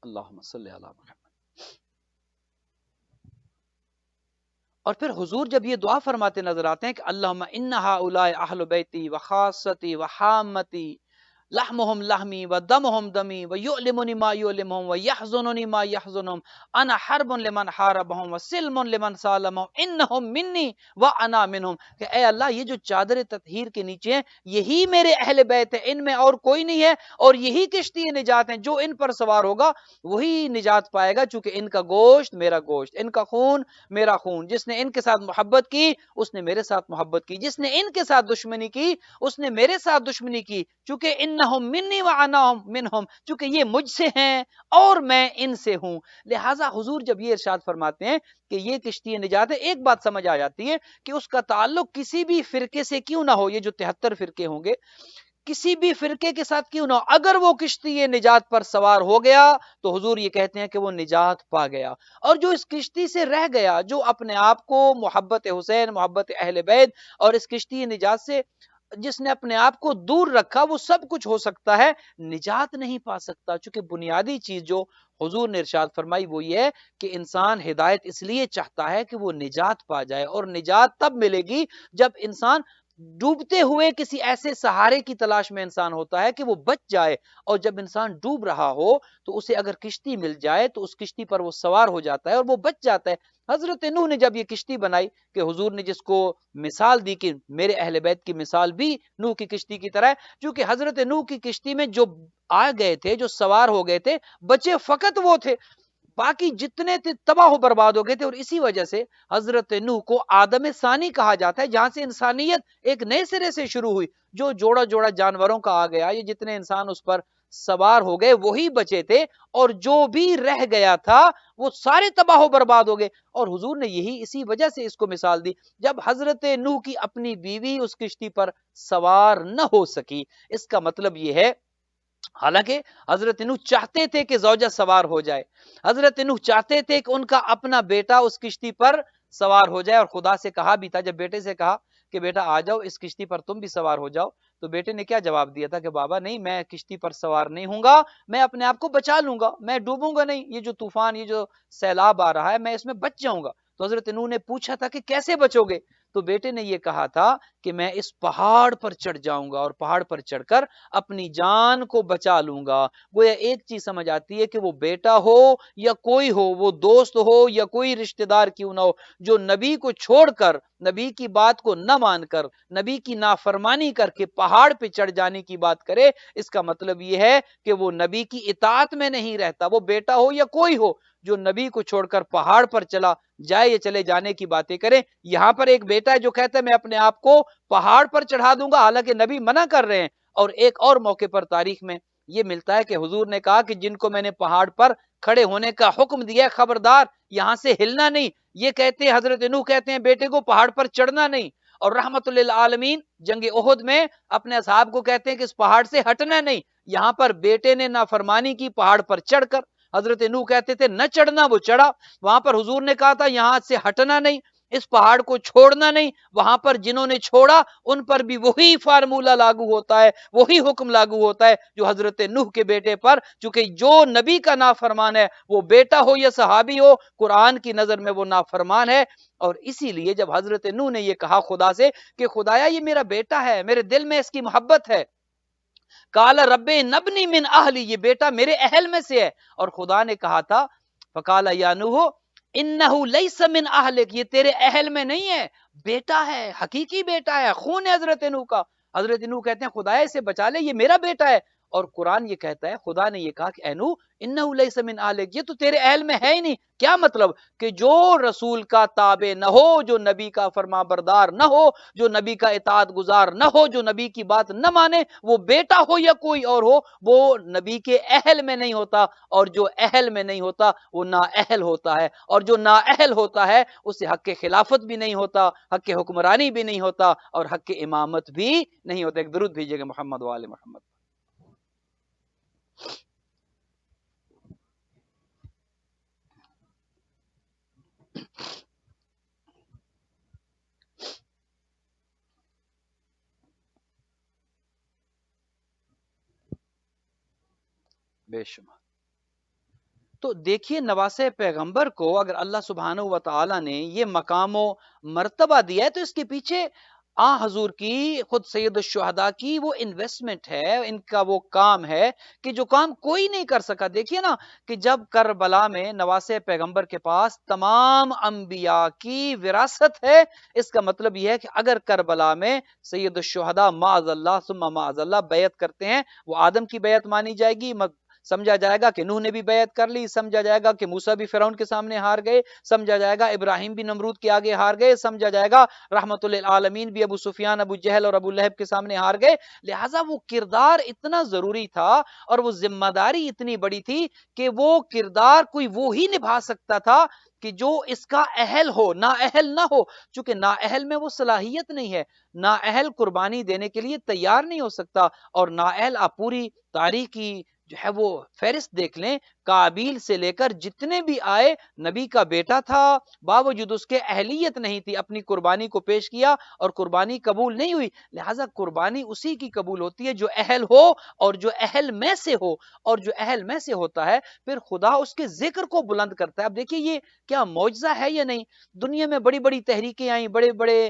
اللہم صلی علی محمد. اور پھر حضور جب یہ دعا فرماتے نظر آتے ہیں کہ اللہم ان ہؤلاء اہل بیتی وخاصتی وحامتی لحمهم لحمی ودمهم دمی ویؤلمنی ما یؤلمهم ویحزننی ما یحزنهم انا حرب لمن حاربهم وسلم لمن سالمهم انہم منی وانا منہم, کہ اے اللہ یہ جو چادر تطہیر کے نیچے ہیں یہی میرے اہل بیت ہیں, ان میں اور کوئی نہیں ہے, اور یہی کشتی نجات ہیں, جو ان پر سوار ہوگا وہی نجات پائے گا, چونکہ ان کا گوشت میرا گوشت, ان کا خون میرا خون. جس نے ان کے ساتھ محبت کی اس نے میرے ساتھ محبت کی, جس نے ان کے ساتھ دشمنی کی اس نے میرے ساتھ دشمنی کی, چونکہ انہم منی وانا منہم, چونکہ یہ مجھ سے ہیں اور میں ان سے ہوں. لہٰذا حضور جب یہ ارشاد فرماتے ہیں کہ یہ کشتی نجات ہے, ایک بات سمجھ آ جاتی ہے کہ اس کا تعلق کسی بھی فرقے سے کیوں نہ ہو, یہ جو 73 فرقے ہوں گے کسی بھی فرقے کے ساتھ کیوں نہ ہو, اگر وہ کشتی نجات پر سوار ہو گیا تو حضور یہ کہتے ہیں کہ وہ نجات پا گیا. اور جو اس کشتی سے رہ گیا, جو اپنے آپ کو محبت حسین, محبت اہل بیت اور اس کشتی نجات سے جس نے اپنے آپ کو دور رکھا, وہ سب کچھ ہو سکتا ہے, نجات نہیں پا سکتا. چونکہ بنیادی چیز جو حضور نے ارشاد فرمائی وہ یہ ہے کہ انسان ہدایت اس لیے چاہتا ہے کہ وہ نجات پا جائے, اور نجات تب ملے گی جب انسان ڈوبتے ہوئے کسی ایسے سہارے کی تلاش میں انسان ہوتا ہے کہ وہ بچ جائے, اور جب انسان ڈوب رہا ہو تو اسے اگر کشتی مل جائے تو اس کشتی پر وہ سوار ہو جاتا ہے اور وہ بچ جاتا ہے. حضرت نوح نے جب یہ کشتی بنائی کہ حضور نے جس کو مثال دی کہ میرے اہل بیت کی مثال بھی نوح کی کشتی کی طرح ہے, کیونکہ حضرت نوح کی کشتی میں جو آ گئے تھے, جو سوار ہو گئے تھے, بچے فقط وہ تھے, باقی جتنے تھے تباہ و برباد ہو گئے تھے. اور اسی وجہ سے حضرت نوح کو آدم ثانی کہا جاتا ہے, جہاں سے انسانیت ایک نئے سرے سے شروع ہوئی. جو جوڑا جوڑا جانوروں کا آ گیا, یہ جتنے انسان اس پر سوار ہو گئے وہی بچے تھے, اور جو بھی رہ گیا تھا وہ سارے تباہ و برباد ہو گئے. اور حضور نے یہی اسی وجہ سے اس کو مثال دی, جب حضرت نوح کی اپنی بیوی اس کشتی پر سوار نہ ہو سکی. اس کا مطلب یہ ہے, حالانکہ حضرت نوح چاہتے تھے کہ زوجہ سوار ہو جائے, حضرت نوح چاہتے تھے کہ ان کا اپنا بیٹا اس کشتی پر سوار ہو جائے, اور خدا سے کہا بھی تھا, جب بیٹے سے کہا کہ بیٹا آ جاؤ اس کشتی پر تم بھی سوار ہو جاؤ, تو بیٹے نے کیا جواب دیا تھا کہ بابا نہیں, میں کشتی پر سوار نہیں ہوں گا, میں اپنے آپ کو بچا لوں گا, میں ڈوبوں گا نہیں, یہ جو طوفان, یہ جو سیلاب آ رہا ہے میں اس میں بچ جاؤں گا. تو حضرت نوح نے پوچھا تھا کہ کیسے بچو گے, تو بیٹے نے یہ کہا تھا کہ میں اس پہاڑ پر چڑھ جاؤں گا اور پہاڑ پر چڑھ کر اپنی جان کو بچا لوں گا. گویا ایک چیز سمجھ آتی ہے کہ وہ بیٹا ہو یا کوئی ہو، وہ دوست ہو یا کوئی رشتہ دار کیوں نہ ہو، جو نبی کو چھوڑ کر، نبی کی بات کو نہ مان کر، نبی کی نافرمانی کر کے پہاڑ پہ چڑھ جانے کی بات کرے، اس کا مطلب یہ ہے کہ وہ نبی کی اطاعت میں نہیں رہتا. وہ بیٹا ہو یا کوئی ہو جو نبی کو چھوڑ کر پہاڑ پر چلا جائے یا چلے جانے کی باتیں کرے. یہاں پر ایک بیٹا ہے جو کہتا ہے میں اپنے آپ کو پہاڑ پر چڑھا دوں گا، حالانکہ نبی منع کر رہے ہیں. اور ایک اور موقع پر تاریخ میں یہ ملتا ہے کہ حضور نے کہا کہ جن کو میں نے پہاڑ پر کھڑے ہونے کا حکم دیا ہے، خبردار یہاں سے ہلنا نہیں. یہ کہتے ہیں، حضرت نوح کہتے ہیں بیٹے کو پہاڑ پر چڑھنا نہیں. اور رحمت للعالمین جنگ احد میں اپنے اصحاب کو کہتے ہیں کہ اس پہاڑ سے ہٹنا نہیں. یہاں پر بیٹے نے نافرمانی کی پہاڑ پر چڑھ کر، حضرت نوح کہتے تھے نہ چڑھنا، وہ چڑھا. وہاں پر حضور نے کہا تھا یہاں سے ہٹنا نہیں، اس پہاڑ کو چھوڑنا نہیں. وہاں پر جنہوں نے چھوڑا ان پر بھی وہی فارمولہ لاگو ہوتا ہے، وہی حکم لاگو ہوتا ہے جو حضرت نوح کے بیٹے پر. چونکہ جو نبی کا نافرمان ہے، وہ بیٹا ہو یا صحابی ہو، قرآن کی نظر میں وہ نافرمان ہے. اور اسی لیے جب حضرت نوح نے یہ کہا خدا سے کہ خدایا یہ میرا بیٹا ہے، میرے دل میں اس کی محبت ہے، قال رب نبنی من اہلی، یہ بیٹا میرے اہل میں سے ہے. اور خدا نے کہا تھا فقال یا نوح انہ لیس من اہلک، یہ تیرے اہل میں نہیں ہے، بیٹا ہے، حقیقی بیٹا ہے، خون ہے حضرت نوح کا. حضرت نوح کہتے ہیں خدایا اسے بچا لے، یہ میرا بیٹا ہے. اور قرآن یہ کہتا ہے، خدا نے یہ کہا کہ اے نوح انہ لیس من اہلک، یہ تو تیرے اہل میں ہے ہی نہیں. کیا مطلب؟ کہ جو رسول کا تابع نہ ہو، جو نبی کا فرما بردار نہ ہو، جو نبی کا اطاعت گزار نہ ہو، جو نبی کی بات نہ مانے، وہ بیٹا ہو یا کوئی اور ہو، وہ نبی کے اہل میں نہیں ہوتا. اور جو اہل میں نہیں ہوتا وہ نااہل ہوتا ہے، اور جو نااہل ہوتا ہے اسے حق خلافت بھی نہیں ہوتا، حق حکمرانی بھی نہیں ہوتا، اور حق امامت بھی نہیں ہوتا. ایک درود بھیجیے گا محمد وآل محمد. بے شمار. تو دیکھیے نواسے پیغمبر کو اگر اللہ سبحانہ و تعالی نے یہ مقام و مرتبہ دیا ہے تو اس کے پیچھے حضور کی، خود سید الشہداء کی وہ انویسٹمنٹ ہے، ان کا وہ کام ہے کہ جو کام کوئی نہیں کر سکا. دیکھیے نا کہ جب کربلا میں نواسے پیغمبر کے پاس تمام انبیاء کی وراثت ہے، اس کا مطلب یہ ہے کہ اگر کربلا میں سید الشہداء معاذ اللہ ثم معاذ اللہ بیعت کرتے ہیں، وہ آدم کی بیعت مانی جائے گی. سمجھا جائے گا کہ نوح نے بھی بیعت کر لی، سمجھا جائے گا کہ موسیٰ بھی فرعون کے سامنے ہار گئے، سمجھا جائے گا ابراہیم بھی نمرود کے آگے ہار گئے، سمجھا جائے گا رحمت للعالمین بھی ابو سفیان، ابو جہل اور ابو لہب کے سامنے ہار گئے. لہٰذا وہ کردار اتنا ضروری تھا اور وہ ذمہ داری اتنی بڑی تھی کہ وہ کردار کوئی وہی نبھا سکتا تھا کہ جو اس کا اہل ہو، نا اہل نہ ہو. چونکہ نا اہل میں وہ صلاحیت نہیں ہے، نا اہل قربانی دینے کے لیے تیار نہیں ہو سکتا. اور نا اہل آپ پوری تاریخی جو ہے وہ فہرست دیکھ لیں، قابیل سے لے کر جتنے بھی آئے، نبی کا بیٹا تھا، باوجود اس کے اہلیت نہیں تھی، اپنی قربانی کو پیش کیا اور قربانی قبول نہیں ہوئی. لہٰذا قربانی اسی کی قبول ہوتی ہے جو اہل ہو اور جو اہل میں سے ہو. اور جو اہل میں سے ہوتا ہے پھر خدا اس کے ذکر کو بلند کرتا ہے. اب دیکھیے یہ کیا معجزہ ہے یا نہیں؟ دنیا میں بڑی بڑی تحریکیں آئیں، بڑے بڑے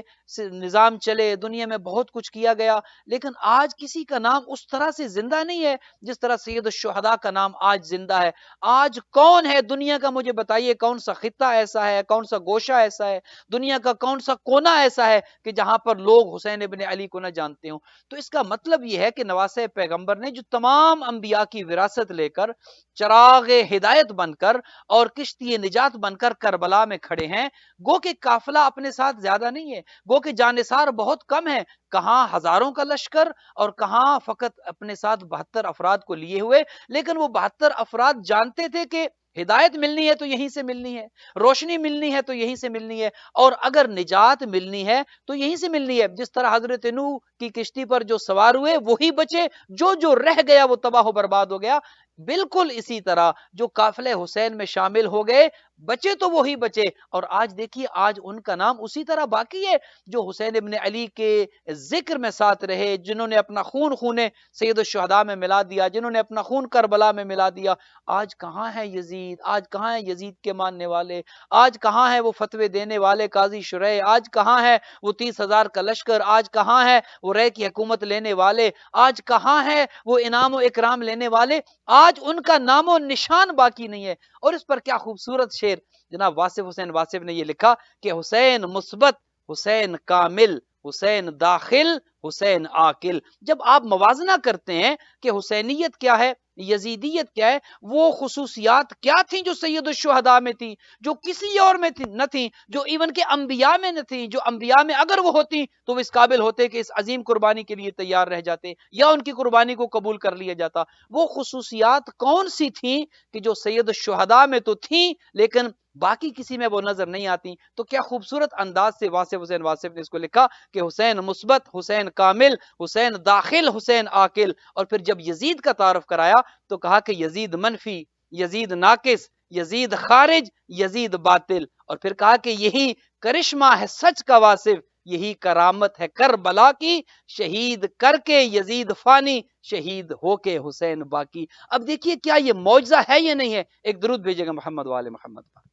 نظام چلے، دنیا میں بہت کچھ کیا گیا، لیکن آج کسی کا نام اس طرح سے زندہ نہیں ہے جس طرح سید الشہداء کا نام آج زندہ ہے. آج کون ہے دنیا کا، مجھے بتائیے، کون سا خطہ ایسا ہے، کون سا گوشہ ایسا ہے، دنیا کا کون سا کونا ایسا ہے کہ جہاں پر لوگ حسین ابن علی کو نہ جانتے ہوں؟ تو اس کا مطلب یہ ہے کہ نواسے پیغمبر نے جو تمام انبیاء کی وراثت لے کر، چراغ ہدایت بن کر اور کشتی نجات بن کر کربلا میں کھڑے ہیں. گو کہ قافلہ اپنے ساتھ زیادہ نہیں ہے، گو کہ جانثار بہت کم ہے، کہاں ہزاروں کا لشکر اور کہاں فقط اپنے ساتھ 72 افراد کو لیے ہوئے. لیکن وہ 72 افراد جانتے تھے کہ ہدایت ملنی ہے تو یہیں سے ملنی ہے، روشنی ملنی ہے تو یہیں سے ملنی ہے، اور اگر نجات ملنی ہے تو یہیں سے ملنی ہے. جس طرح حضرت نوح کی کشتی پر جو سوار ہوئے وہی بچے، جو رہ گیا وہ تباہ و برباد ہو گیا. بالکل اسی طرح جو قافلہ حسین میں شامل ہو گئے بچے تو وہی بچے، اور آج دیکھیے آج ان کا نام اسی طرح باقی ہے جو حسین ابن علی کے ذکر میں ساتھ رہے، جنہوں نے اپنا خون سید الشہداء میں ملا دیا، جنہوں نے اپنا خون کربلا میں ملا دیا۔ آج کہاں ہے یزید؟ آج کہاں ہے یزید کے ماننے والے؟ آج کہاں ہے وہ فتوے دینے والے قاضی شریح؟ آج کہاں ہے وہ 30,000 کا لشکر؟ آج کہاں ہے وہ رے کی حکومت لینے والے؟ آج کہاں ہے وہ انعام و اکرام لینے والے؟ آج ان کا نام و نشان باقی نہیں ہے۔ اور اس پر کیا خوبصورت شعر جناب واصف حسین واصف نے یہ لکھا کہ حسین مثبت، حسین کامل، حسین داخل، حسین عاقل۔ جب آپ موازنہ کرتے ہیں کہ حسینیت کیا ہے، یزیدیت کیا ہے، وہ خصوصیات کیا تھیں جو سید الشہداء میں تھی، جو کسی اور میں نہ تھیں، جو ایون کے انبیاء میں نہ تھیں، جو انبیاء میں اگر وہ ہوتی تو وہ اس قابل ہوتے کہ اس عظیم قربانی کے لیے تیار رہ جاتے یا ان کی قربانی کو قبول کر لیا جاتا۔ وہ خصوصیات کون سی تھیں کہ جو سید الشہداء میں تو تھیں لیکن باقی کسی میں وہ نظر نہیں آتی؟ تو کیا خوبصورت انداز سے واصف حسین واصف نے اس کو لکھا کہ حسین مثبت، حسین کامل، حسین داخل، حسین عاقل۔ اور پھر جب یزید کا تعارف کرایا تو کہا کہ یزید منفی، یزید ناقص، یزید خارج، یزید باطل۔ اور پھر کہا کہ یہی کرشمہ ہے سچ کا واصف، یہی کرامت ہے کربلا کی، شہید کر کے یزید فانی، شہید ہو کے حسین باقی۔ اب دیکھیے کیا یہ معجزہ ہے یا نہیں ہے؟ ایک درود بھیجے گا محمد وآل محمد پر۔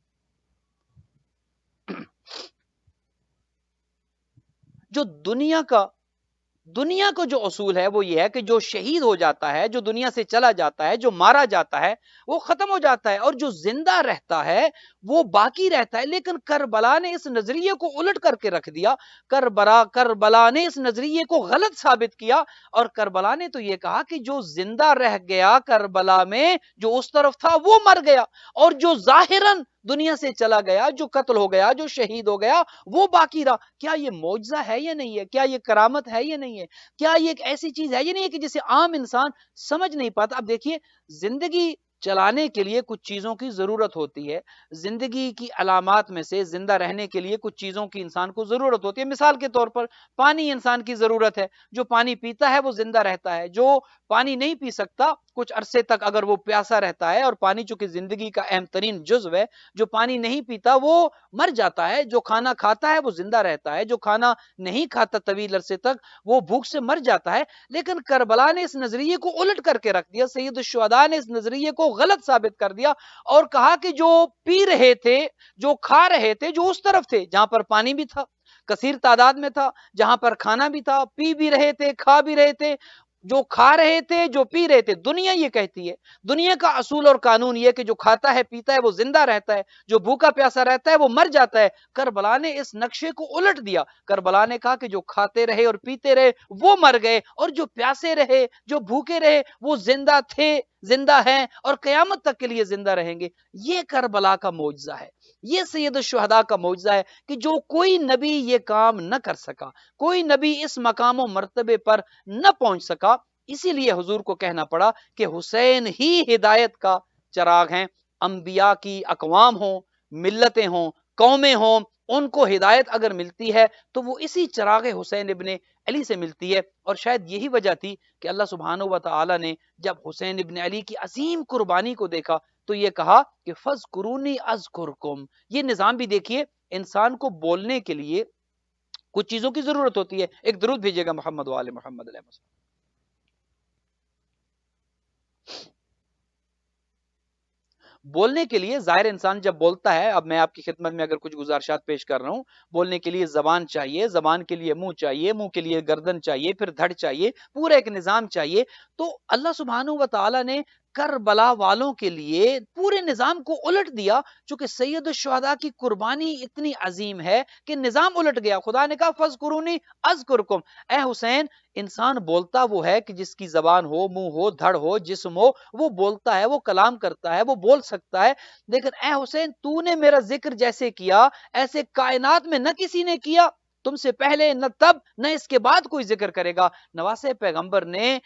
جو دنیا کو جو اصول ہے وہ یہ ہے کہ جو شہید ہو جاتا ہے، جو دنیا سے چلا جاتا ہے، جو مارا جاتا ہے وہ ختم ہو جاتا ہے، اور جو زندہ رہتا ہے وہ باقی رہتا ہے۔ لیکن کربلا نے اس نظریے کو الٹ کر کے رکھ دیا، کربلا نے اس نظریے کو غلط ثابت کیا، اور کربلا نے تو یہ کہا کہ جو زندہ رہ گیا کربلا میں، جو اس طرف تھا وہ مر گیا، اور جو ظاہراً دنیا سے چلا گیا، جو قتل ہو گیا، جو شہید ہو گیا، وہ باقی رہا۔ کیا یہ معجزہ ہے یا نہیں ہے؟ کیا یہ کرامت ہے یا نہیں ہے؟ کیا یہ ایک ایسی چیز ہے یا نہیں ہے کہ جسے عام انسان سمجھ نہیں پاتا؟ اب دیکھیے زندگی چلانے کے لیے کچھ چیزوں کی ضرورت ہوتی ہے، زندگی کی علامات میں سے زندہ رہنے کے لیے کچھ چیزوں کی انسان کو ضرورت ہوتی ہے۔ مثال کے طور پر پانی انسان کی ضرورت ہے، جو پانی پیتا ہے وہ زندہ رہتا ہے، جو پانی نہیں پی سکتا کچھ عرصے تک اگر وہ پیاسا رہتا ہے، اور پانی چونکہ زندگی کا اہم ترین جزو ہے، جو پانی نہیں پیتا وہ مر جاتا ہے، جو کھانا کھاتا ہے وہ زندہ رہتا ہے، جو کھانا نہیں کھاتا طویل عرصے تک وہ بھوک سے مر جاتا ہے۔ لیکن کربلا نے اس نظریے کو الٹ کر کے رکھ دیا، سید الشہداء نے اس نظریے کو غلط ثابت کر دیا، اور کہا کہ جو پی رہے تھے، جو کھا رہے تھے، جو اس طرف تھے جہاں پر پانی بھی تھا، کثیر تعداد میں تھا، جہاں پر کھانا بھی تھا، پی بھی رہے تھے، کھا بھی رہے تھے، جو کھا رہے تھے، جو پی رہے تھے، دنیا یہ کہتی ہے، دنیا کا اصول اور قانون یہ کہ جو کھاتا ہے پیتا ہے وہ زندہ رہتا ہے، جو بھوکا پیاسا رہتا ہے وہ مر جاتا ہے۔ کربلا نے اس نقشے کو الٹ دیا، کربلا نے کہا کہ جو کھاتے رہے اور پیتے رہے وہ مر گئے، اور جو پیاسے رہے، جو بھوکے رہے وہ زندہ تھے، زندہ ہیں، اور قیامت تک کے لیے زندہ رہیں گے۔ یہ کربلا کا معجزہ ہے، یہ سید الشہداء کا معجزہ ہے کہ جو کوئی نبی یہ کام نہ کر سکا، کوئی نبی اس مقام و مرتبے پر نہ پہنچ سکا۔ اسی لیے حضور کو کہنا پڑا کہ حسین ہی ہدایت کا چراغ ہیں۔ انبیاء کی اقوام ہوں، ملتیں ہوں، قومیں ہوں، ان کو ہدایت اگر ملتی ہے تو وہ اسی چراغ حسین ابن علی سے ملتی ہے۔ اور شاید یہی وجہ تھی کہ اللہ سبحانہ و تعالی نے جب حسین ابن علی کی عظیم قربانی کو دیکھا تو یہ کہا کہ فَاذْكُرُونِي أَذْكُرْكُمْ۔ یہ نظام بھی دیکھیے، انسان کو بولنے کے لیے کچھ چیزوں کی ضرورت ہوتی ہے۔ ایک درود بھیجیے گا محمد وآل محمد علیہ وسلم۔ بولنے کے لیے ظاہر انسان جب بولتا ہے، اب میں آپ کی خدمت میں اگر کچھ گزارشات پیش کر رہا ہوں، بولنے کے لیے زبان چاہیے، زبان کے لیے منہ چاہیے، منہ کے لیے گردن چاہیے، پھر دھڑ چاہیے، پورا ایک نظام چاہیے۔ تو اللہ سبحانہ و تعالی نے کربلا والوں کے لیے پورے نظام کو الٹ دیا، چونکہ سید الشہداء کی قربانی اتنی عظیم ہے کہ نظام الٹ گیا۔ خدا نے کہا فَاذْكُرُونِي أَذْكُرْكُمْ۔ اے حسین، انسان بولتا وہ ہے کہ جس کی زبان ہو، منہ ہو، دھڑ ہو، جسم ہو، وہ بولتا ہے، وہ کلام کرتا ہے، وہ بول سکتا ہے۔ لیکن اے حسین، تو نے میرا ذکر جیسے کیا ایسے کائنات میں نہ کسی نے کیا، تم سے پہلے نہ تب نہ اس کے بعد کوئی ذکر کرے گا۔ نواسے پیغمبر نے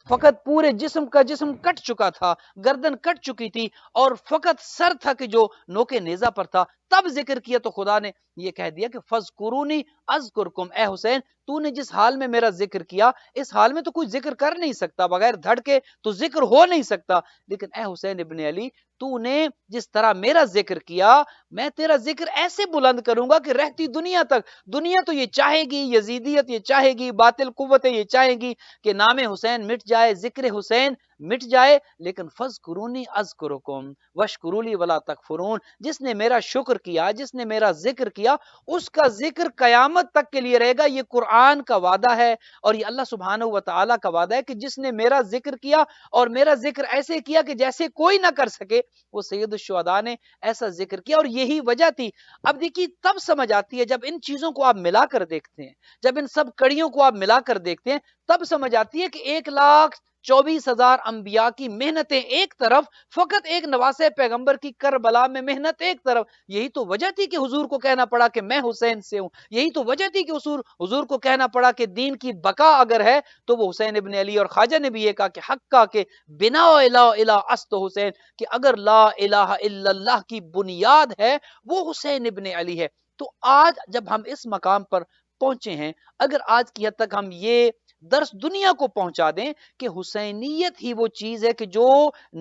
فقط پورے جسم کا جسم کٹ چکا تھا، گردن کٹ چکی تھی، اور فقط سر تھا کہ جو نوکے نیزہ پر تھا۔ تب ذکر کیا تو خدا نے یہ کہہ دیا کہ فذکرونی اذکرکم، اے حسین تو نے جس حال میں میرا ذکر کیا اس حال میں تو کوئی ذکر کر نہیں سکتا، بغیر دھڑ کے تو ذکر ہو نہیں سکتا، لیکن اے حسین ابن علی تو نے جس طرح میرا ذکر کیا میں تیرا ذکر ایسے بلند کروں گا کہ رہتی دنیا تک، دنیا تو یہ چاہے گی، یزیدیت یہ چاہے گی، باطل قوتیں یہ چاہیں گی کہ نام حسین مٹ جائے، ذکر حسین مٹ جائے، لیکن فذکرونی اذکرکم واشکرولی ولا تکفرون، جس نے میرا شکر کیا، جس نے میرا ذکر کیا اس کا ذکر قیامت تک کے لیے رہے گا۔ یہ قرآن کا وعدہ ہے اور یہ اللہ سبحانہ و تعالیٰ کا وعدہ ہے کہ جس نے میرا ذکر کیا اور میرا ذکر ایسے کیا کہ جیسے کوئی نہ کر سکے، وہ سید الشہداء نے ایسا ذکر کیا، اور یہی وجہ تھی۔ اب دیکھیے تب سمجھ آتی ہے جب ان چیزوں کو آپ ملا کر دیکھتے ہیں، جب ان سب کڑیوں کو آپ ملا کر دیکھتے ہیں تب سمجھ آتی ہے کہ 1,24,000 انبیاء کی محنتیں ایک طرف، فقط ایک نواسے پیغمبر کی کربلا میں محنت ایک طرف، یہی تو وجہ تھی کہ حضور کو کہنا پڑا کہ میں حسین سے ہوں، یہی تو وجہ تھی کہ حضور کو کہنا پڑا کہ دین کی بقا اگر ہے تو وہ حسین ابن علی، اور خواجہ نے بھی یہ کہا کہ حق کا کہ بنا الہ الا است حسین، کہ اگر لا الہ الا اللہ کی بنیاد ہے وہ حسین ابن علی ہے۔ تو آج جب ہم اس مقام پر پہنچے ہیں، اگر آج کی حد تک ہم یہ درس دنیا کو پہنچا دیں کہ حسینیت ہی وہ چیز ہے کہ جو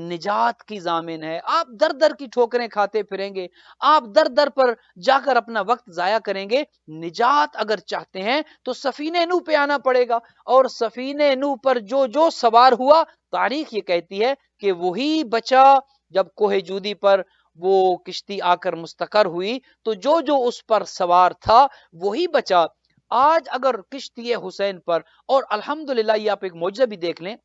نجات کی ضامن ہے، آپ در در کی ٹھوکریں کھاتے پھریں گے، آپ در در پر جا کر اپنا وقت ضائع کریں گے، نجات اگر چاہتے ہیں تو سفینہ نوح پہ آنا پڑے گا، اور سفینہ نوح پر جو سوار ہوا، تاریخ یہ کہتی ہے کہ وہی بچا۔ جب کوہ جودی پر وہ کشتی آ کر مستقر ہوئی تو جو اس پر سوار تھا وہی بچا۔ آج اگر کشتی حسین پر، اور الحمدللہ یہ آپ ایک معجزہ بھی دیکھ لیں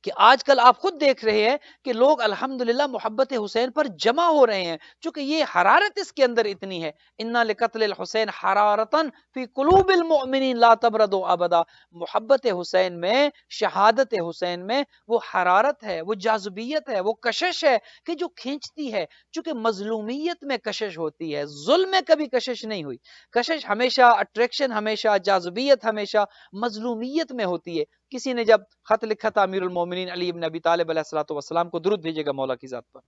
کہ آج کل آپ خود دیکھ رہے ہیں کہ لوگ الحمدللہ محبت حسین پر جمع ہو رہے ہیں، چونکہ یہ حرارت اس کے اندر اتنی ہے، اِنَّ لِقَتْلِ الْحُسَيْنِ حَرَارَةً فِي قُلُوبِ الْمُؤْمِنِينَ لَا تَبْرَدُوا أَبَدًا، محبت حسین میں، شہادت حسین میں وہ حرارت ہے، وہ جاذبیت ہے، وہ کشش ہے کہ جو کھینچتی ہے، چونکہ مظلومیت میں کشش ہوتی ہے، ظلم میں کبھی کشش نہیں ہوئی، کشش ہمیشہ، اٹریکشن ہمیشہ، جاذبیت ہمیشہ مظلومیت میں ہوتی ہے۔ کسی نے جب خط لکھا تھا امیر المومنین علی بن ابی طالب علیہ الصلوۃ والسلام کو، درود بھیجے گا مولا کی ذات پر،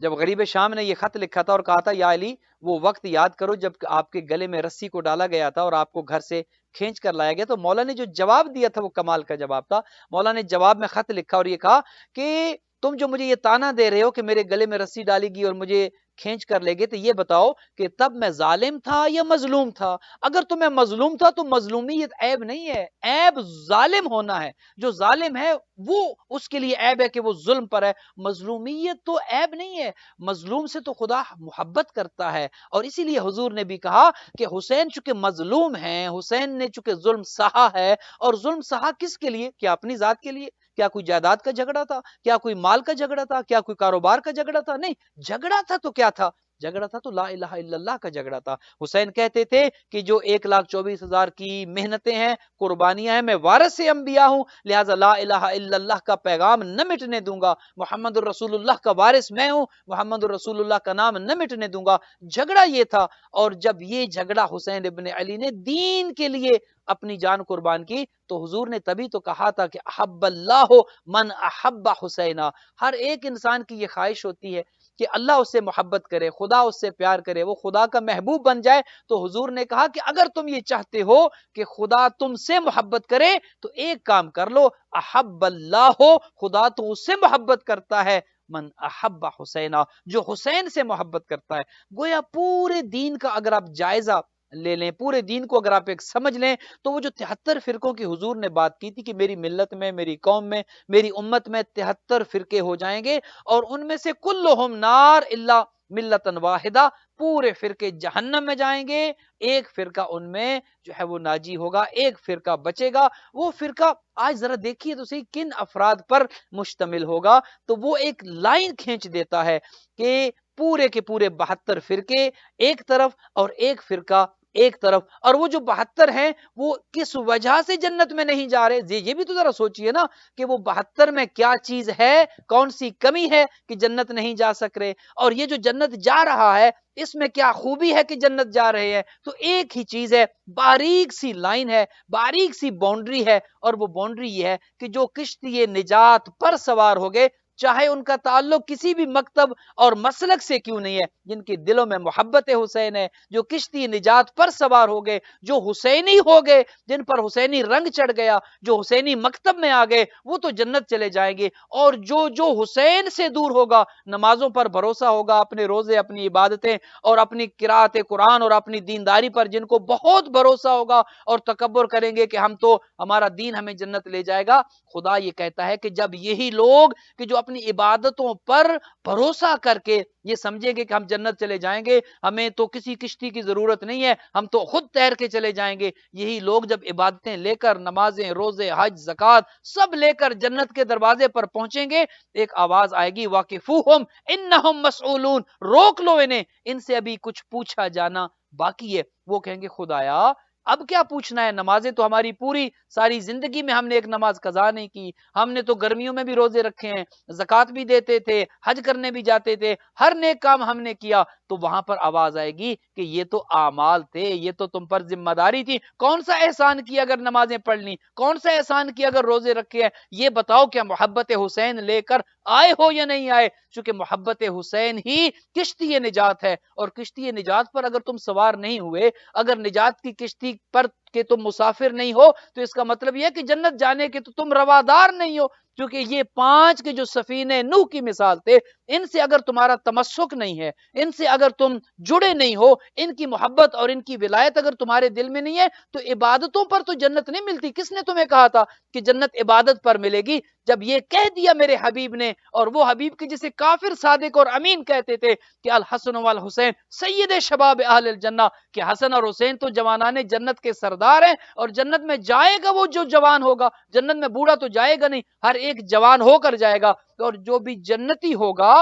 جب غریب شام نے یہ خط لکھا تھا اور کہا تھا یا علی وہ وقت یاد کرو جب آپ کے گلے میں رسی کو ڈالا گیا تھا اور آپ کو گھر سے کھینچ کر لایا گیا، تو مولا نے جو جواب دیا تھا وہ کمال کا جواب تھا۔ مولا نے جواب میں خط لکھا اور یہ کہا کہ تم جو مجھے یہ تانا دے رہے ہو کہ میرے گلے میں رسی ڈالی گئی اور مجھے کھینچ کر لے گئے، تو یہ بتاؤ کہ تب میں ظالم تھا یا مظلوم تھا؟ اگر تمہیں مظلوم تھا تو مظلومیت عیب نہیں ہے، عیب ظالم ہونا ہے، جو ظالم ہے وہ اس کے لیے عیب ہے کہ وہ ظلم پر ہے، مظلومیت تو عیب نہیں ہے، مظلوم سے تو خدا محبت کرتا ہے۔ اور اسی لیے حضور نے بھی کہا کہ حسین چونکہ مظلوم ہیں، حسین نے چونکہ ظلم سہا ہے، اور ظلم سہا کس کے لیے؟ کیا اپنی ذات کے لیے؟ کیا کوئی جائیداد کا جھگڑا تھا؟ کیا کوئی مال کا جھگڑا تھا؟ کیا کوئی کاروبار کا جھگڑا تھا؟ نہیں، جھگڑا تھا تو کیا تھا؟ جھگڑا تھا تو لا الہ الا اللہ کا جھگڑا تھا۔ حسین کہتے تھے کہ جو 1,24,000 کی محنتیں ہیں، قربانیاں ہیں، میں وارث انبیاء ہوں، لہٰذا لا الہ الا اللہ کا پیغام نہ مٹنے دوں گا، محمد الرسول اللہ کا وارث میں ہوں، محمد الرسول اللہ کا نام نہ مٹنے دوں گا۔ جھگڑا یہ تھا، اور جب یہ جھگڑا حسین ابن علی نے دین کے لیے اپنی جان قربان کی تو حضور نے تبھی تو کہا تھا کہ احب اللہ من احب حسینہ، ہر ایک انسان کی یہ خواہش ہوتی ہے کہ اللہ اس سے محبت کرے، خدا اس سے پیار کرے، وہ خدا کا محبوب بن جائے۔ تو حضور نے کہا کہ اگر تم یہ چاہتے ہو کہ خدا تم سے محبت کرے تو ایک کام کر لو، احب اللہ ہو، خدا تو اس سے محبت کرتا ہے، من احب حسینہ، جو حسین سے محبت کرتا ہے۔ گویا پورے دین کا اگر آپ جائزہ لے لیں، پورے دین کو اگر آپ ایک سمجھ لیں، تو وہ جو 73 فرقوں کی حضور نے بات کی تھی کہ میری ملت میں، میری قوم میں، میری امت میں 73 فرقے ہو جائیں گے، اور ان میں سے کلہم نار الا ملتن واحدہ، پورے فرقے جہنم میں جائیں گے، ایک فرقہ ان میں جو ہے وہ ناجی ہوگا، ایک فرقہ بچے گا۔ وہ فرقہ آج ذرا دیکھیے تو صحیح کن افراد پر مشتمل ہوگا، تو وہ ایک لائن کھینچ دیتا ہے کہ پورے کے پورے 72 فرقے ایک طرف اور ایک فرقہ ایک طرف، اور وہ جو 72 ہیں وہ کس وجہ سے جنت میں نہیں جا رہے؟ یہ بھی تو ذرا سوچئے نا کہ وہ 72 میں کیا چیز ہے، کون سی کمی ہے کہ جنت نہیں جا سک رہے، اور یہ جو جنت جا رہا ہے اس میں کیا خوبی ہے کہ جنت جا رہے ہیں؟ تو ایک ہی چیز ہے، باریک سی لائن ہے، باریک سی باؤنڈری ہے، اور وہ باؤنڈری یہ ہے کہ جو کشتی نجات پر سوار ہو گئے چاہے ان کا تعلق کسی بھی مکتب اور مسلک سے کیوں نہیں ہے، جن کے دلوں میں محبت حسین ہے، جو کشتی نجات پر سوار ہو گئے، جو حسینی ہو گئے، جن پر حسینی رنگ چڑھ گیا، جو حسینی مکتب میں آ گئے، وہ تو جنت چلے جائیں گے۔ اور جو حسین سے دور ہوگا، نمازوں پر بھروسہ ہوگا، اپنے روزے، اپنی عبادتیں اور اپنی قرات قرآن اور اپنی دینداری پر جن کو بہت بھروسہ ہوگا اور تکبر کریں گے کہ ہم تو، ہمارا دین ہمیں جنت لے جائے گا، خدا یہ کہتا ہے کہ جب یہی لوگ کہ جو اپنی عبادتوں پر بھروسہ کر کے یہ سمجھیں گے کہ ہم جنت چلے جائیں گے، ہمیں تو کسی کشتی کی ضرورت نہیں ہے، ہم تو خود تیر کے چلے جائیں گے، یہی لوگ جب عبادتیں لے کر، نمازیں، روزے، حج، زکوٰۃ سب لے کر جنت کے دروازے پر پہنچیں گے، ایک آواز آئے گی واقفوہم انہم مسئولون، روک لو انہیں، ان سے ابھی کچھ پوچھا جانا باقی ہے۔ وہ کہیں گے خدایا اب کیا پوچھنا ہے، نمازیں تو ہماری پوری ساری زندگی میں ہم نے ایک نماز قضا نہیں کی، ہم نے تو گرمیوں میں بھی روزے رکھے ہیں، زکوٰۃ بھی دیتے تھے، حج کرنے بھی جاتے تھے، ہر نیک کام ہم نے کیا۔ تو وہاں پر آواز آئے گی کہ یہ تو اعمال تھے، یہ تو تم پر ذمہ داری تھی، کون سا احسان کیا اگر نمازیں پڑھ لی، کون سا احسان کیا اگر روزے رکھے ہیں، یہ بتاؤ کیا محبت حسین لے کر آئے ہو یا نہیں آئے؟ چونکہ محبت حسین ہی کشتی نجات ہے، اور کشتی نجات پر اگر تم سوار نہیں ہوئے، اگر نجات کی کشتی پر کہ تم مسافر نہیں ہو، تو اس کا مطلب یہ ہے کہ جنت جانے کے تو تم روادار نہیں ہو، کیونکہ یہ 5 کے جو سفینے نوح کی مثال تھے، ان سے اگر تمہارا تمسک نہیں ہے، ان سے اگر تم جڑے نہیں ہو، ان کی محبت اور ان کی ولایت اگر تمہارے دل میں نہیں ہے، تو عبادتوں پر تو جنت نہیں ملتی۔ کس نے تمہیں کہا تھا کہ جنت عبادت پر ملے گی؟ جب یہ کہہ دیا میرے حبیب نے، اور وہ حبیب کے جسے کافر صادق اور امین کہتے تھے کہ الحسن والحسین سید شباب اہل الجنہ، کہ حسن اور حسین تو جوانان جنت کے سردار ہیں، اور جنت میں جائے گا وہ جو جوان ہوگا، جنت میں بوڑھا تو جائے گا نہیں، ہر ایک جوان ہو کر جائے گا، اور جو بھی جنتی ہوگا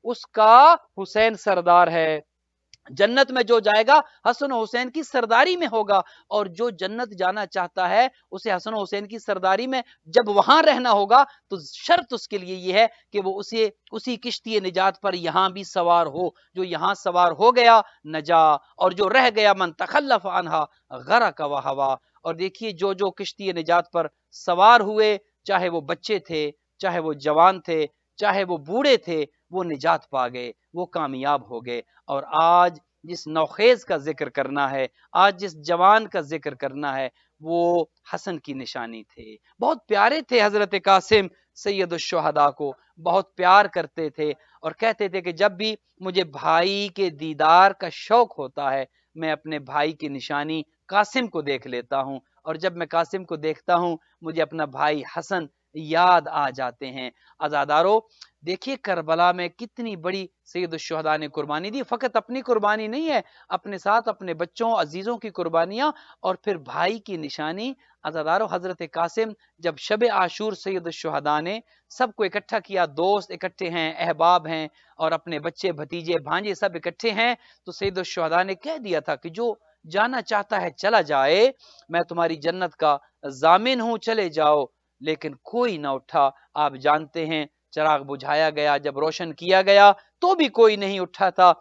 اس کا حسین سردار ہے۔ جنت میں جو جائے گا حسن و حسین کی سرداری میں ہوگا، اور جو جنت جانا چاہتا ہے اسے حسن و حسین کی سرداری میں جب وہاں رہنا ہوگا، تو شرط اس کے لیے یہ ہے کہ وہ اسی کشتی نجات پر یہاں بھی سوار ہو۔ جو یہاں سوار ہو گیا نجا، اور جو رہ گیا من تخلف عنہا غرق وہوا۔ اور دیکھیے جو کشتی نجات پر سوار ہوئے، چاہے وہ بچے تھے، چاہے وہ جوان تھے، چاہے وہ بوڑھے تھے، وہ نجات پا گئے، وہ کامیاب ہو گئے۔ اور آج جس نوخیز کا ذکر کرنا ہے، آج جس جوان کا ذکر کرنا ہے، وہ حسن کی نشانی تھے، بہت پیارے تھے حضرت قاسم سید الشہداء کو، بہت پیار کرتے تھے، اور کہتے تھے کہ جب بھی مجھے بھائی کے دیدار کا شوق ہوتا ہے، میں اپنے بھائی کی نشانی قاسم کو دیکھ لیتا ہوں، اور جب میں قاسم کو دیکھتا ہوں مجھے اپنا بھائی حسن یاد آ جاتے ہیں۔ عزادارو دیکھیے کربلا میں کتنی بڑی سید الشہداء نے قربانی دی، فقط اپنی قربانی نہیں ہے، اپنے ساتھ اپنے بچوں عزیزوں کی قربانیاں، اور پھر بھائی کی نشانی۔ عزادارو حضرت قاسم جب شب عاشور سید الشہداء نے سب کو اکٹھا کیا، دوست اکٹھے ہیں، احباب ہیں، اور اپنے بچے بھتیجے بھانجے سب اکٹھے ہیں، تو سید الشہداء نے کہہ دیا تھا کہ جو جانا چاہتا ہے چلا جائے، میں تمہاری جنت کا ضامن ہوں، چلے جاؤ۔ لیکن کوئی نہ اٹھا۔ آپ جانتے ہیں چراغ بجھایا گیا، جب روشن کیا گیا تو بھی کوئی نہیں اٹھا تھا،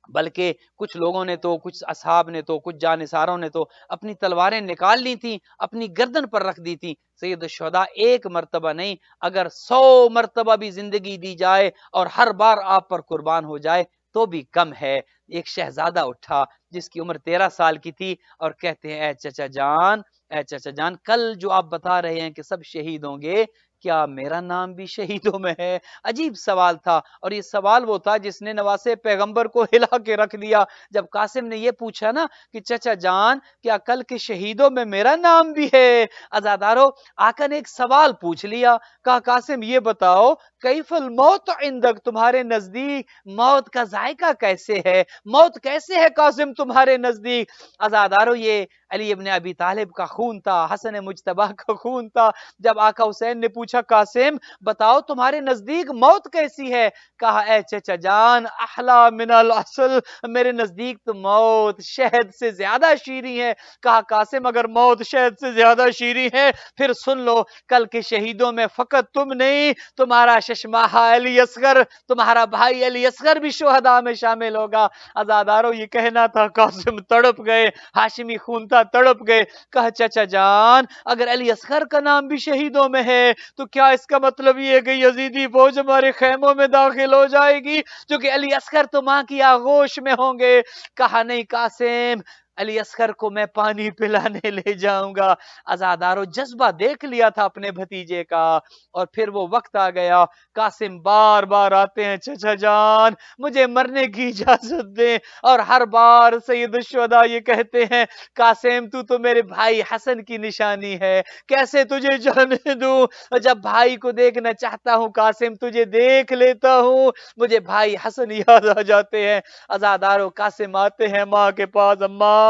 بلکہ کچھ لوگوں نے تو، کچھ اصحاب نے تو، کچھ جانثاروں نے تو اپنی تلواریں نکال لی تھیں، اپنی گردن پر رکھ دی تھیں۔ سید الشہداء ایک مرتبہ نہیں، اگر 100 مرتبہ بھی زندگی دی جائے اور ہر بار آپ پر قربان ہو جائے تو بھی کم ہے۔ ایک شہزادہ اٹھا جس کی عمر 13 سال کی تھی، اور کہتے ہیں اے چچا جان، اے چچا جان، کل جو آپ بتا رہے ہیں کہ سب شہید ہوں گے، کیا میرا نام بھی شہیدوں میں ہے؟ عجیب سوال تھا، اور یہ سوال وہ تھا جس نے نواسے پیغمبر کو ہلا کے رکھ دیا۔ جب قاسم نے یہ پوچھا نا کہ چچا جان کیا کل کے شہیدوں میں میرا نام بھی ہے؟ عزادارو آقا نے ایک سوال پوچھ لیا، کہا قاسم یہ بتاؤ کیف الموت عندک، تمہارے نزدیک موت کا ذائقہ کیسے ہے، موت کیسے ہے قاسم تمہارے نزدیک؟ عزادارو یہ علی ابن ابی طالب کا خون تھا، حسن مجتبیٰ کا خون تھا۔ جب آقا حسین نے پوچھا قاسم بتاؤ تمہارے نزدیک موت کیسی ہے، کہا اے چچا جان احلا من العسل، میرے نزدیک تو موت شہد سے زیادہ شیریں ہے۔ کہا قاسم اگر موت شہد سے زیادہ شیریں ہے پھر سن لو، کل کے شہیدوں میں فقط تم نہیں، تمہارا ششماہا علی اصغر، تمہارا بھائی علی اصغر بھی شہداء میں شامل ہوگا۔ عزادارو یہ کہنا تھا، قاسم تڑپ گئے، ہاشمی خون تھا تڑپ گئے. کہا چچا جان اگر علی اصغر کا نام بھی شہیدوں میں ہے تو کیا اس کا مطلب یہ ہے کہ یزیدی فوج ہمارے خیموں میں داخل ہو جائے گی جو کہ علی اصغر تو ماں کی آغوش میں ہوں گے؟ کہا نہیں قاسم، علی اصغر کو میں پانی پلانے لے جاؤں گا. عزادارو جذبہ دیکھ لیا تھا اپنے بھتیجے کا. اور پھر وہ وقت آ گیا، قاسم بار بار آتے ہیں چچا جان مجھے مرنے کی اجازت دیں. اور ہر بار سید الشہداء یہ کہتے ہیں قاسم تو میرے بھائی حسن کی نشانی ہے، کیسے تجھے جانے دوں؟ جب بھائی کو دیکھنا چاہتا ہوں قاسم تجھے دیکھ لیتا ہوں، مجھے بھائی حسن یاد آ جاتے ہیں. عزادارو قاسم آتے ہیں ماں کے پاس، اماں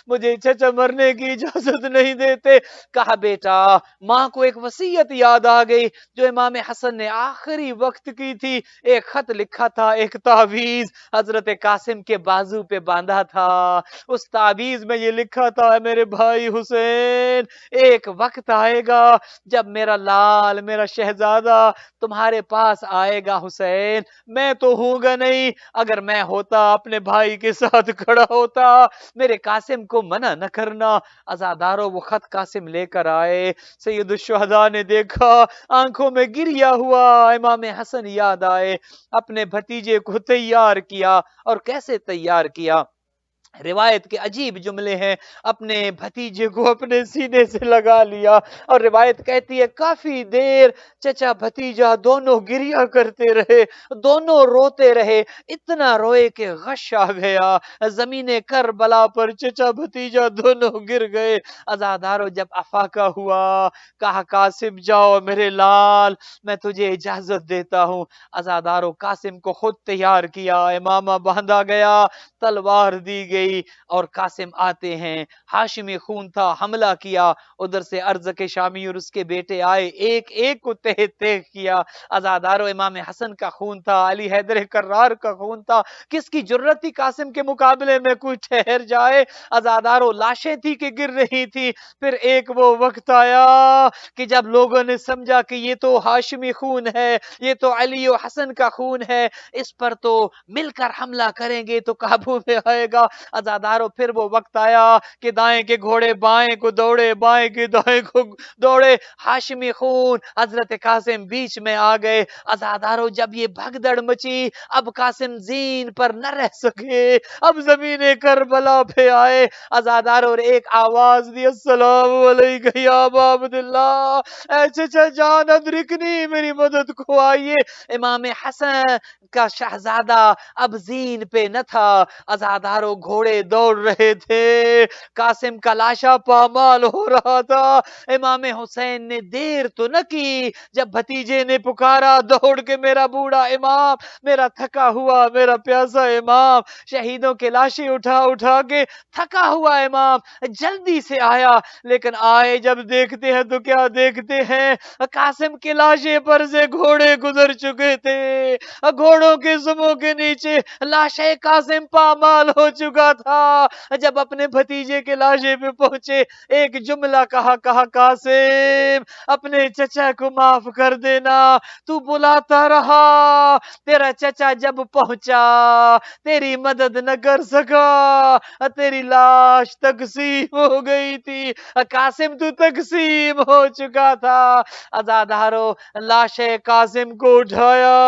مجھے چچا مرنے کی اجازت نہیں دیتے. کہا بیٹا ماں کو ایک وصیت یاد آ گئی جو امام حسن نے آخری وقت کی تھی. ایک خط لکھا تھا، ایک تعویذ حضرت قاسم کے بازو پہ باندھا تھا. اس تعویذ میں یہ لکھا تھا میرے بھائی حسین ایک وقت آئے گا جب میرا لال میرا شہزادہ تمہارے پاس آئے گا. حسین میں تو ہوں گا نہیں، اگر میں ہوتا اپنے بھائی کے ساتھ کھڑا ہوتا. میرے قاسم کو منع نہ کرنا. عزادارو وہ خط قاسم لے کر آئے، سید الشہداء نے دیکھا، آنکھوں میں گریا ہوا. امام حسن یاد آئے، اپنے بھتیجے کو تیار کیا. اور کیسے تیار کیا؟ روایت کے عجیب جملے ہیں. اپنے بھتیجے کو اپنے سینے سے لگا لیا اور روایت کہتی ہے کافی دیر چچا بھتیجا دونوں گریا کرتے رہے، دونوں روتے رہے. اتنا روئے کہ غش آ گیا. زمین کربلا پر چچا بھتیجا دونوں گر گئے. عزادارو جب افاقہ ہوا کہا قاسم جاؤ میرے لال میں تجھے اجازت دیتا ہوں. عزادارو قاسم کو خود تیار کیا، امامہ باندھا گیا، تلوار دی گئی. اور قاسم آتے ہیں، ہاشمی خون تھا، حملہ کیا. ادھر سے ارزق شامی اور اس کے بیٹے آئے، ایک ایک کو تہ تہ کیا. عزادارو امام حسن کا خون تھا، علی حیدر کرار کا خون تھا. کس کی جرت تھی قاسم کے مقابلے میں کوئی ٹھہر جائے؟ عزادارو لاشیں تھی کہ گر رہی تھی. پھر ایک وہ وقت آیا کہ جب لوگوں نے سمجھا کہ یہ تو ہاشمی خون ہے، یہ تو علی و حسن کا خون ہے، اس پر تو مل کر حملہ کریں گے تو قابو میں آئے گا. عزادارو پھر وہ وقت آیا کہ دائیں کے گھوڑے بائیں کو دوڑے، بائیں کے دائیں کو دوڑے. ہاشمی خون، حضرت قاسم بیچ میں آ گئے. عزادارو جب یہ بھگدڑ مچی، اب قاسم زین پر نہ رہ سکے، اب زمین کربلا پہ آئے. عزادارو ایک آواز دی السلام علیکہ یا ابا عبداللہ، اے چچا جان ادرکنی میری مدد کو آئیے. امام حسن کا شہزادہ اب زین پہ نہ تھا. عزادارو گھوڑے دوڑ رہے تھے، قاسم کا لاشا پامال ہو رہا تھا. امام حسین نے دیر تو نہ کی، جب بھتیجے نے پکارا دوڑ کے میرا بوڑھا امام، میرا تھکا ہوا میرا پیاسا امام، شہیدوں کے لاشیں اٹھا اٹھا کے تھکا ہوا امام جلدی سے آیا. لیکن آئے جب دیکھتے ہیں تو کیا دیکھتے ہیں؟ قاسم کے لاشیں پر سے گھوڑے گزر چکے تھے، گھوڑوں کے سموں کے نیچے لاشیں قاسم پامال ہو چکا تھا. جب اپنے بھتیجے کے لاشے پہ پہنچے ایک جملہ کہا قاسم اپنے چچا کو معاف کر دینا، تو بلاتا رہا، تیرا چچا جب پہنچا تیری مدد نہ کر سکا، تیری لاش تقسیم ہو گئی تھی. قاسم تو تقسیم ہو چکا تھا. عزادارو لاش قاسم کو اٹھایا،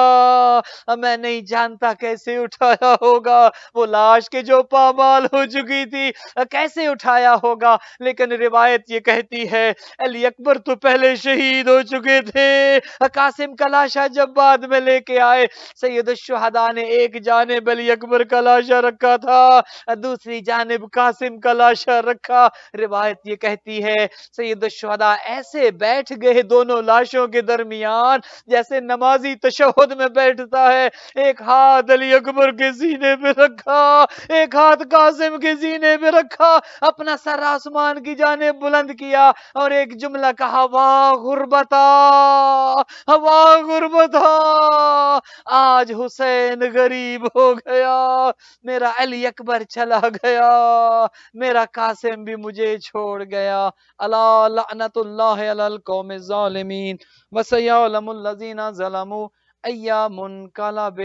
میں نہیں جانتا کیسے اٹھایا ہوگا، وہ لاش کے جو پامال ہو چکی تھی کیسے اٹھایا ہوگا. لیکن روایت یہ کہتی ہے علی اکبر تو پہلے شہید ہو چکے تھے. قاسم کا لاشا جب بعد میں لے کے آئے، سید الشہداء نے ایک جانب علی اکبر کا لاشا رکھا تھا، دوسری جانب قاسم کا لاشا رکھا. روایت یہ کہتی ہے سید الشہداء ایسے بیٹھ گئے دونوں لاشوں کے درمیان جیسے نمازی تشہد میں بیٹھتا ہے. ایک ہاتھ علی اکبر کے سینے پہ رکھا، ایک ہاتھ قاسم کے سینے پہ رکھا، اپنا سر آسمان کی جانب بلند کیا اور ایک جملہ کہا واہ غربتا، واہ غربتا، آج حسین غریب ہو گیا، میرا علی اکبر چلا گیا، میرا قاسم بھی مجھے چھوڑ گیا. الا لعنت اللہ علی القوم الظالمین وسیعلم الذین ظلموا ایام کالا